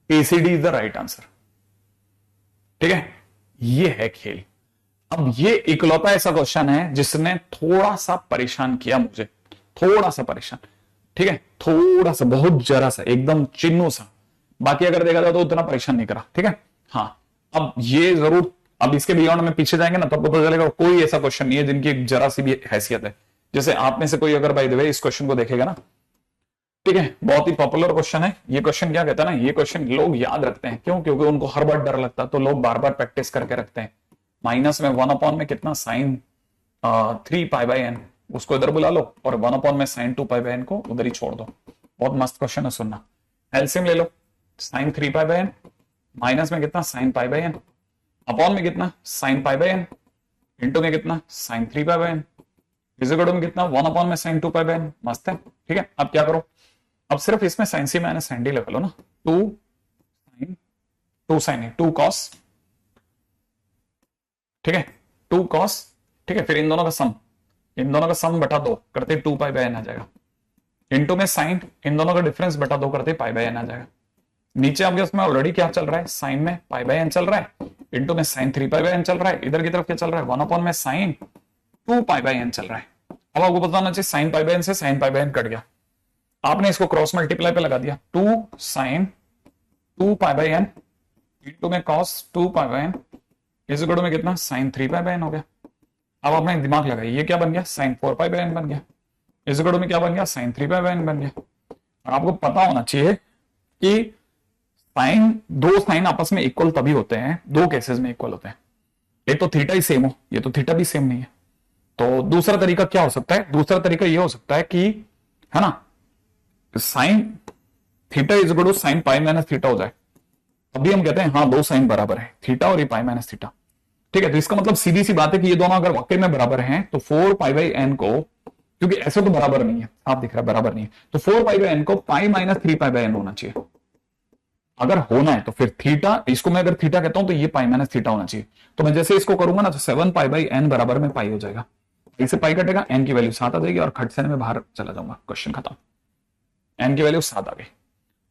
Speaker 1: ACD is the right answer, ठीक है। ये है खेल। अब ये इकलौता ऐसा क्वेश्चन है जिसने थोड़ा सा परेशान किया मुझे, थोड़ा सा परेशान, ठीक है, थोड़ा सा, बहुत जरा सा, एकदम चिन्नू सा। बाकी अगर देखा जाए तो उतना परेशान नहीं करा, ठीक है। हाँ, अब ये जरूर, अब इसके बियॉन्ड में पीछे जाएंगे ना, तब पता चलेगा कोई ऐसा क्वेश्चन नहीं है जिनकी जरा सी भी हैसियत है। जैसे आप में से कोई अगर बाय द वे इस क्वेश्चन को देखेगा ना, ठीक है, बहुत ही पॉपुलर क्वेश्चन है ये क्वेश्चन। क्या कहता है ना, ये क्वेश्चन लोग याद रखते हैं, क्यों, क्योंकि उनको हर बार डर लगता है, तो लोग बार बार प्रैक्टिस करके रखते हैं। माइनस में 1 में कितना साइन 3π/n, उसको इधर बुला लो, और 1 में साइन 2π/n को उधर ही छोड़ दो। बहुत मस्त क्वेश्चन है, सुनना। एलसीएम ले लो, साइन 3π/n, माइनस में कितना साइन π/n, अपॉन में कितना साइन π/n, इंटू में कितना साइन 3π/n, इजिकल में कितना 1 में साइन 2π/n। मस्त है, ठीक है। अब क्या करो, अब सिर्फ इसमें साइन सी माइनस साइन डी लगा लो ना, 2 साइन 2 कॉस, ठीक है, 2 कॉस, ठीक है। फिर इन दोनों का सम बटा 2 करते 2π/n आ जाएगा, इंटू में साइन, इन दोनों का डिफरेंस बटा 2 करते π/n आ जाएगा। नीचे आपके उसमें ऑलरेडी क्या चल रहा है, साइन में π/n चल रहा है, इंटू में साइन 3π/n चल रहा है, इधर की तरफ क्या चल रहा है 1 में साइन 2π/n चल रहा है। अब आपको पता होना चाहिए साइन π/n से साइन π/n कट गया, आपने इसको क्रॉस मल्टीप्लाई पे लगा दिया, 2 साइन 2π/n इंटू में कॉस 2π/n इजिकल में कितना साइन 3π/n हो गया। अब आपने दिमाग लगाया, ये क्या बन गया साइन 4π/n बन गया, इजिकल में क्या बन गया साइन 3π/n बन गया। और आपको पता होना चाहिए कि दो साइन आपस में इक्वल तभी होते हैं, दो केसेस में इक्वल होते हैं। एक तो थीटा ही सेम हो, ये तो थीटा भी सेम नहीं है, तो दूसरा तरीका क्या हो सकता है? दूसरा तरीका ये हो सकता है कि, है ना, sine theta is equal to sine pi minus theta हो जाए। अभी हम कहते हैं हाँ दो साइन बराबर है, थीटा और ये पाई माइनस थीटा। ठीक है, तो इसका मतलब सीधी सी बात है कि ये दोनों अगर वाकई में बराबर हैं तो 4 पाई बाई एन को, क्योंकि ऐसे तो बराबर नहीं है, आप दिख रहा है बराबर नहीं है, तो 4 पाई बाई एन को pi minus 3 pi by n होना चाहिए। अगर होना है तो फिर थीटा, इसको मैं अगर थीटा कहता हूं तो ये पाई माइनस थीटा होना चाहिए। तो मैं जैसे इसको करूंगा ना तो 7 पाई बाई एन बराबर में पाई हो जाएगा, इसे पाई कटेगा, एन की वैल्यू 7 आ जाएगी और खट से मैं बाहर चला जाऊंगा, क्वेश्चन खत्म। एन की वैल्यू 7 आ गई,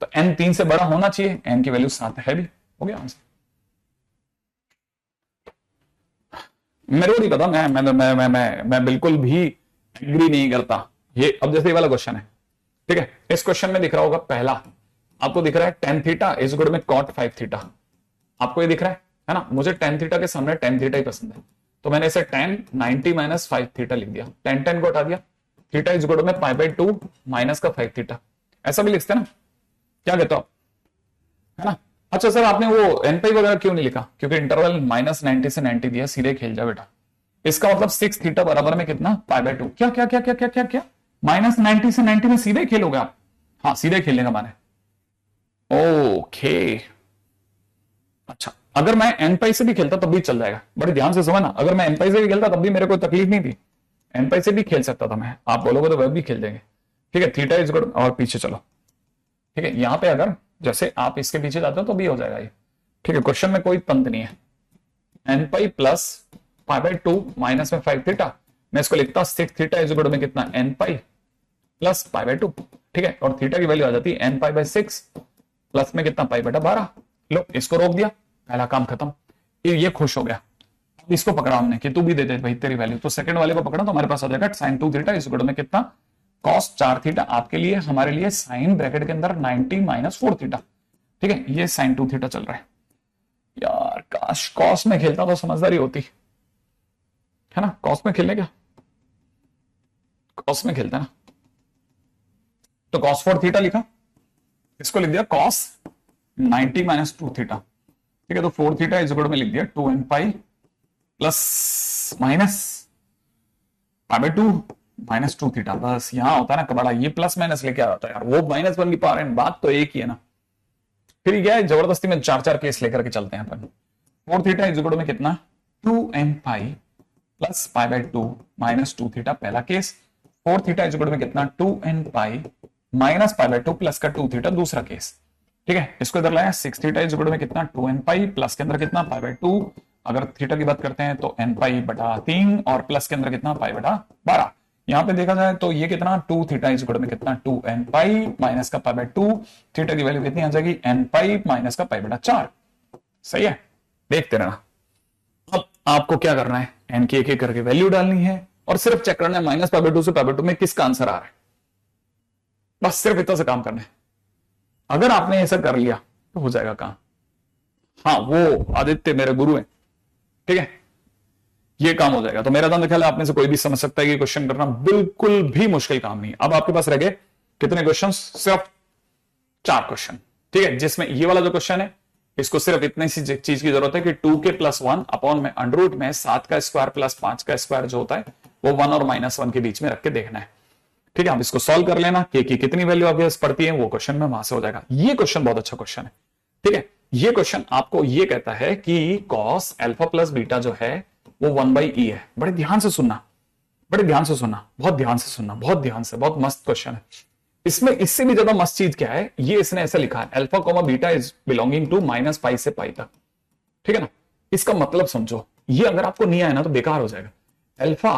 Speaker 1: तो एन 3 से बड़ा होना चाहिए, एन की वैल्यू 7 है भी, हो गया आंसर। मेरे को नहीं पता, मैं बिल्कुल भी एग्री नहीं करता ये। अब जैसे ये वाला क्वेश्चन है, ठीक है, इस क्वेश्चन में दिख रहा होगा पहला, आपको दिख रहा है tan थीटा इज इक्वल में cot 5 थीटा, आपको ये दिख रहा है ना। मुझे tan थीटा के सामने tan थीटा ही पसंद है, तो मैंने इसे tan 90 माइनस 5 थीटा लिख दिया, tan को हटा दिया, थीटा इज इक्वल में पाई बाई 2 माइनस का 5 थीटा, ऐसा भी लिखते हैं ना, क्या कहते हो आप, है ना। अच्छा सर आपने वो एन पाई वगैरह क्यों नहीं लिखा? क्योंकि इंटरवल माइनस 90 से 90 दिया, सीधे खेल जा बेटा। इसका मतलब 6 थीटा बराबर में कितना? पाई बाई 2। क्या क्या क्या क्या क्या क्या क्या माइनस 90 से 90 में सीधे खेलोगे आप? हाँ सीधे खेलने का माने। ओके अच्छा, अगर मैं एन पाई से भी खेलता तब भी चल जाएगा, बड़े ध्यान से समझना। अगर मैं एन पाई से भी खेलता तब भी मेरे को तकलीफ नहीं थी, एन पाई से भी खेल सकता था मैं, आप बोलोगे तो वह भी खेल देंगे। ठीक है, थीटा इज गुड, और पीछे चलो, ठीक है, यहां पे अगर जैसे आप इसके पीछे जाते हो तो भी हो जाएगा ये। ठीक है, क्वेश्चन में कोई तंत्र नहीं है। N pi plus pi by 2 minus में 5 थीटा, मैं इसको लिखता हूं 6 थीटा इज गुड में कितना? N pi plus pi by 2। ठीक है, और थीटा की वैल्यू आ जाती है एन पाई बाई 6 प्लस में कितना? पाई बटा 12। लो इसको रोक दिया, पहला काम खत्म। ये खुश हो गया, अब इसको पकड़ा हमने कि तू भी दे दे भाई तेरी वैल्यू, तो सेकंड वाले को पकड़ा तो हमारे पास आ जाएगा साइन 2 थीटा इज गुड में कितना? Cos 4 theta. आपके लिए हमारे लिए साइन ब्रैकेट के अंदर 90 माइनस 4 थीटा। ठीक है, ये साइन 2 थीटा चल रहा है। यार काश कॉस में खेलता तो समझदारी होती, है ना। कॉस में खेलने क्या, कॉस में खेलता ना, तो कॉस 4 थीटा लिखा, इसको लिख दिया कॉस 90 माइनस 2 थीटा। ठीक है, तो 4 थीटा इज इक्वल में लिख दिया 2 n pi plus minus pi by 2 minus 2 theta. बस यहां होता है ना कबाड़ा, ये प्लस माइनस लेके आता है यार, वो माइनस 1 की पावर है, बात तो एक ही है ना। फिर क्या है, जबरदस्ती में 4-4 केस लेकर के चलते हैं अपन। 4 थीटा इज इक्वल में कितना? 2 n pi plus pi by 2 minus 2 theta, पहला केस। 4 थीटा इज इक्वल में कितना? 2 n pi minus pi by 2 plus का 2 थीटा, दूसरा केस। ठीक है, इसको इधर लाया। 6 थीटा इज इक्वल में कितना? 2 एन पाई प्लस के अंदर कितना? पाई बाई 2। अगर थीटा की बात करते हैं तो एन पाई बटा 3 और प्लस के अंदर कितना? पाई बटा 12। यहां पे देखा जाए तो ये कितना? 2 थीटा इज इक्वल में कितना? 2 एन पाई माइनस का पाई बाई 2, थीटा की वैल्यू कितनी आ जाएगी? एन पाई माइनस का पाई बटा 4। सही है, देखते रहना। अब आपको क्या करना है, एन की एक एक करके वैल्यू डालनी है और सिर्फ चेक करना है माइनस पाई बाई 2 से पाई बाई 2 में किसका आंसर आ रहा है, बस सिर्फ इतना से काम करना है। अगर आपने ऐसा कर लिया तो हो जाएगा काम। हाँ वो आदित्य मेरे गुरु हैं, ठीक है, ये काम हो जाएगा। तो मेरा तो ख्याल है आप में से कोई भी समझ सकता है कि क्वेश्चन करना बिल्कुल भी मुश्किल काम नहीं है। अब आपके पास रह गए कितने क्वेश्चन? सिर्फ 4 क्वेश्चन। ठीक है, जिसमें ये वाला जो क्वेश्चन है इसको सिर्फ इतनी सी चीज की जरूरत है कि 2k प्लस 1 अपॉन में अंडर रूट में 7 का स्क्वायर प्लस 5 का स्क्वायर जो होता है वो 1 और -1 के बीच में रख के देखना है। ठीक है, आप इसको सॉल्व कर लेना, के की कितनी वैल्यू आपके पास पड़ती है वो क्वेश्चन में वहां से हो जाएगा। ये क्वेश्चन बहुत अच्छा क्वेश्चन है। ठीक है, ये क्वेश्चन आपको ये कहता है कि कॉस अल्फा प्लस बीटा जो है वो 1/e है। बड़े ध्यान से सुनना, बड़े ध्यान से सुनना, बहुत ध्यान से सुनना, बहुत ध्यान से, बहुत मस्त क्वेश्चन है। इसमें इससे भी ज्यादा मस्त चीज क्या है, ये इसने ऐसा लिखा है alpha comma beta is belonging to minus pi से पाई तक। ठीक है ना, इसका मतलब समझो, ये अगर आपको नहीं आया ना तो बेकार हो जाएगा। अल्फा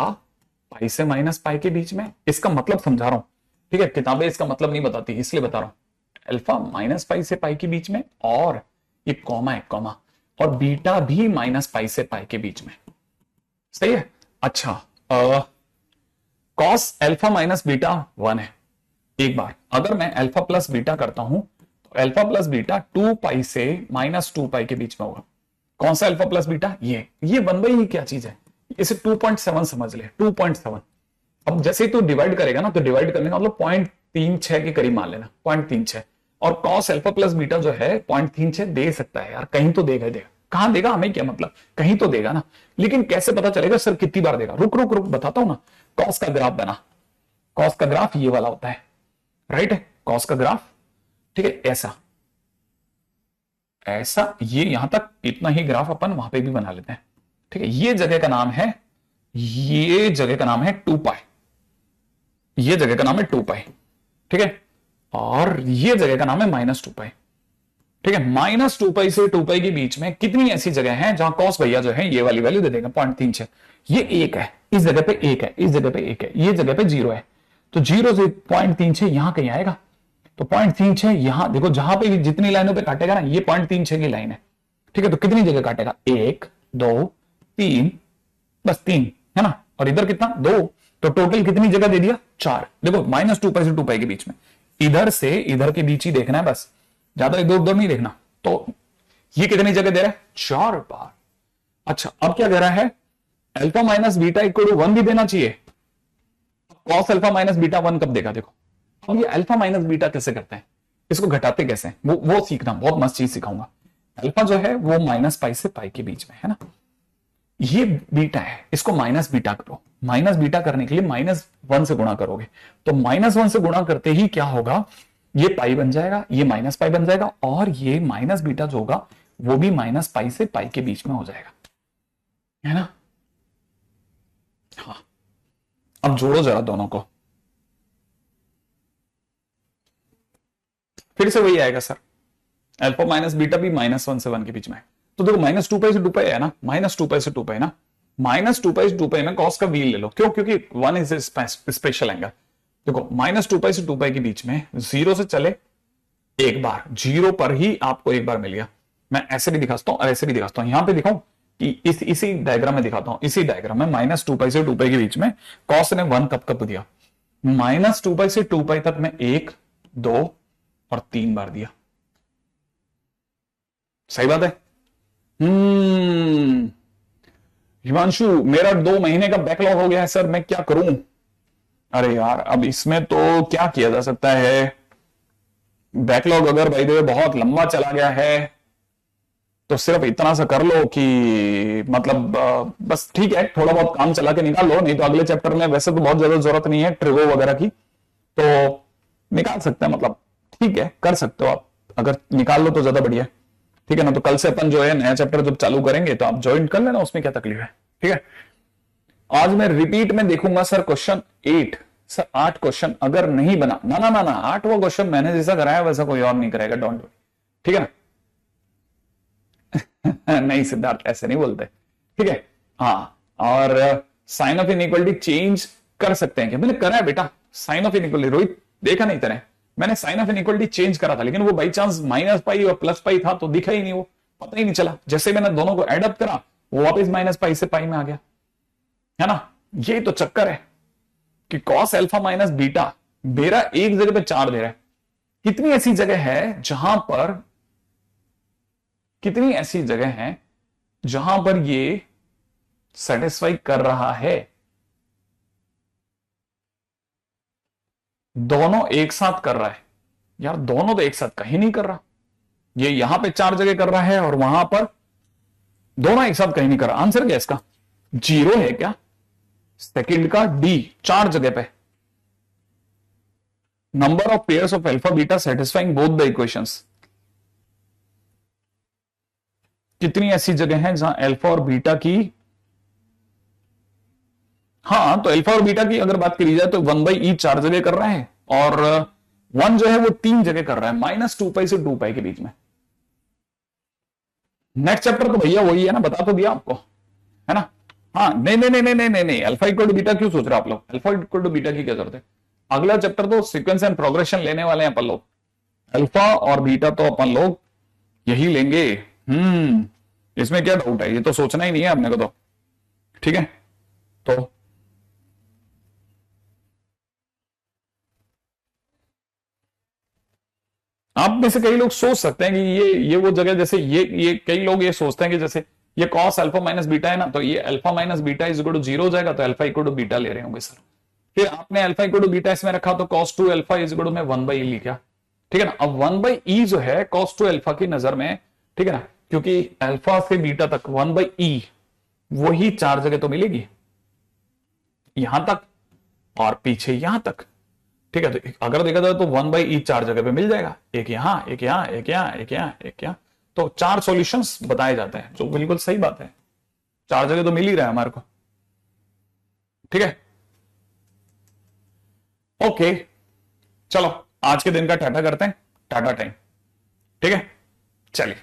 Speaker 1: पाई से माइनस पाई के बीच में, इसका मतलब समझा रहा हूं। ठीक है, किताबें इसका मतलब नहीं बताती इसलिए बता रहा हूं। अल्फा माइनस पाई से पाई के बीच में और ये कॉमा है कॉमा, और बीटा भी माइनस पाई से पाई के बीच में। सही है। अच्छा, कॉस अल्फा माइनस बीटा 1 है। एक बार अगर मैं अल्फा प्लस बीटा करता हूं तो अल्फा प्लस बीटा 2 पाई से -2 पाई के बीच में होगा। कौन सा अल्फा प्लस बीटा? ये 1/e क्या चीज है, इसे 2.7 समझ ले, 2.7। अब जैसे ही तू डिवाइड करेगा ना तो डिवाइड करने का मतलब 0.36 के करीब मान लेना, 0.36। और कॉस अल्फा प्लस बीटा जो है 0.36 दे सकता है यार, कहीं तो देगा देगा, कहां देगा हमें क्या मतलब, कहीं तो देगा ना, लेकिन कैसे पता चलेगा सर कितनी बार देगा? रुक रुक रुक बताता हूं ना। कॉस का ग्राफ बना, कॉस का ग्राफ ये वाला होता है, राइट है, कॉस का ग्राफ, ठीक है, ऐसा ऐसा, ये यहां तक इतना ही ग्राफ अपन वहां पे भी बना लेते हैं, ठीक है। ये जगह का नाम है, ये जगह का नाम है 2 पाई, ये जगह का नाम है 2 पाई, ठीक है, और ये जगह का नाम है -2 पाई, ठीक है। -2 पाई से 2 पाई के बीच में कितनी ऐसी जगह है जहां कॉस भैया जो है ये वाली वैल्यू दे देगा 0.36, ये 1 है, इस जगह पे 1 है, इस जगह पे 1 है, ये जगह पे 0 है, तो 0 से 0.36 यहां कहीं आएगा, तो 0.36 यहां देखो, जहां पे जितनी लाइनों पे काटेगा ना, ये 0.36 की लाइन है, ठीक है, तो कितनी जगह काटेगा? 1 2 3, बस 3 है ना, और इधर कितना 2, तो टोटल कितनी जगह दे दिया? 4। देखो -2 पाई से 2 पाई के बीच में, इधर से इधर के बीच ही देखना है बस, ज्यादा इधर उधर नहीं देखना। तो ये कितनी जगह दे रहा है? 4 बार। अच्छा अब क्या कह रहा है? Alpha minus beta equal to 1 भी देना चाहिए। कॉस अल्फा माइनस बीटा 1 कब देगा? देखो अब ये अल्फा माइनस बीटा कैसे करते हैं, इसको घटाते कैसे, वो सीखना, बहुत मस्त चीज सिखाऊंगा। अल्फा जो है वो -पाई से पाई के बीच में है ना, ये बीटा है, इसको माइनस बीटा करो। माइनस बीटा करने के लिए -1 से गुणा करोगे, तो -1 से गुणा करते ही क्या होगा, ये पाई बन जाएगा, ये माइनस पाई बन जाएगा, और ये माइनस बीटा जो होगा वो भी -पाई से पाई के बीच में हो जाएगा, है ना। हाँ अब जोड़ो जरा दोनों को, फिर से वही आएगा सर, अल्फा माइनस बीटा भी -1 से 1 के बीच में है। तो देखो -2 पाई से 2 पाई है ना, -2 पाई से 2 पाई ना, -2 पाई से 2 पाई में कॉस का व्हील ले लो, क्यों? क्योंकि 1 इज स्पेशल एंगल। देखो -2 पाई से 2 पाई के बीच में 0 से चले एक बार, 0 पर ही आपको एक बार मिल गया। मैं ऐसे भी दिखाता हूं और ऐसे भी दिखाता हूं, यहां पे दिखाऊं कि इसी डायग्राम में दिखाता हूं, इसी डायग्राम में -2 पाई से 2 पाई के बीच में कॉस ने 1 कब दिया, -2 पाई से 2 पाई तक में 1 2 और 3 बार दिया। सही बात है। हिमांशु मेरा 2 महीने का बैकलॉग हो गया है सर, मैं क्या करूं? अरे यार अब इसमें तो क्या किया जा सकता है, बैकलॉग अगर भाई दे बहुत लंबा चला गया है तो सिर्फ इतना सा कर लो कि मतलब बस ठीक है, थोड़ा बहुत काम चला के निकाल लो, नहीं तो अगले चैप्टर में वैसे तो बहुत ज्यादा जरूरत नहीं है ट्रिगो वगैरह की, तो निकाल सकते हैं, मतलब ठीक है कर सकते हो आप, अगर निकाल लो तो ज्यादा बढ़िया, ठीक है ना। तो कल से अपन जो है नया चैप्टर जब चालू करेंगे तो आप ज्वाइन कर लेना, उसमें क्या तकलीफ है, ठीक है। आज मैं रिपीट में देखूंगा सर क्वेश्चन 8, सर 8 क्वेश्चन अगर नहीं बना, ना ना ना ना 8वां क्वेश्चन मैंने जैसा कराया वैसा कोई और नहीं कराएगा, डोंट वरी, ठीक है ना। नहीं सिद्धार्थ ऐसे नहीं बोलते, ठीक है। हाँ और साइन ऑफ इनइक्वालिटी चेंज कर सकते हैं क्या? मैंने करा है बेटा साइन ऑफ इनइक्वालिटी, रोहित देखा नहीं तेरे, मैंने साइन ऑफ इनइक्वालिटी चेंज करा था, लेकिन वो बाई चांस -पाई और +पाई था तो दिखा ही नहीं, वो पता ही नहीं चला, जैसे मैंने दोनों को एडअप करा वो वापस -पाई से पाई में आ गया, है ना। ये तो चक्कर है कि कॉस अल्फा माइनस बीटा मेरा एक जगह पे 4 दे रहा है, कितनी ऐसी जगह है जहां पर, कितनी ऐसी जगह है जहां पर ये सेटिस्फाई कर रहा है, दोनों एक साथ कर रहा है यार, दोनों तो एक साथ कहीं नहीं कर रहा, ये यहां पे 4 जगह कर रहा है और वहां पर दोनों एक साथ कहीं नहीं कर रहा। आंसर क्या इसका? 0 है क्या? सेकंड का डी, 4 जगह पे number of pairs of alpha beta satisfying both the equations. कितनी ऐसी जगह हैं जहां अल्फा और बीटा की, हाँ तो अल्फा और बीटा की अगर बात करी जाए तो 1/e 4 जगह कर रहा है और 1 जो है वो 3 जगह कर रहा है, -2 पाई से 2 पाई के बीच में। नेक्स्ट चैप्टर तो भैया वही है ना, बता तो दिया आपको, है ना। हाँ नहीं नहीं नहीं नहीं नहीं नहीं नहीं, अल्फा इक्वल टू बीटा क्यों सोच रहे हो आप लोग, अल्फा इक्वल टू बीटा की क्या जरूरत है। अगला चैप्टर तो सीक्वेंस एंड प्रोग्रेशन लेने वाले हैं अपन लोग, अल्फा और बीटा तो अपन लोग यही लेंगे। इसमें क्या डाउट है, ये तो सोचना ही नहीं है अपने को तो, ठीक है। तो आप में से कई लोग सोच सकते हैं कि ये वो जगह, जैसे ये कई लोग ये सोचते हैं कि जैसे ये कॉस अल्फा माइनस बीटा है ना, तो ये alpha minus beta is equal to 0 हो जाएगा, तो अल्फा इक्वल टू बीटा ले रहे होंगे सर। फिर आपने अल्फा इक्वल टू बीटा इसमें रखा तो cos 2 alpha is equal to में 1/e लिखा, ठीक है ना। अब 1/e जो है cos 2 अल्फा की नजर में, ठीक है ना, क्योंकि अल्फा से बीटा तक 1/e वही 4 जगह तो मिलेगी, यहां तक और पीछे यहां तक। ठीक है, तो अगर देखा जाए तो 1/e 4 जगह पे मिल जाएगा, एक यहां, एक यहां, एक यहां, एक यहां, एक यहां। तो 4 सॉल्यूशंस बताए जाते हैं, जो बिल्कुल सही बात है, 4 जगह तो मिल ही रहा है हमारे को। ठीक है, ओके, चलो आज के दिन का टाटा करते हैं, टाटा टाइम। ठीक है, चलिए।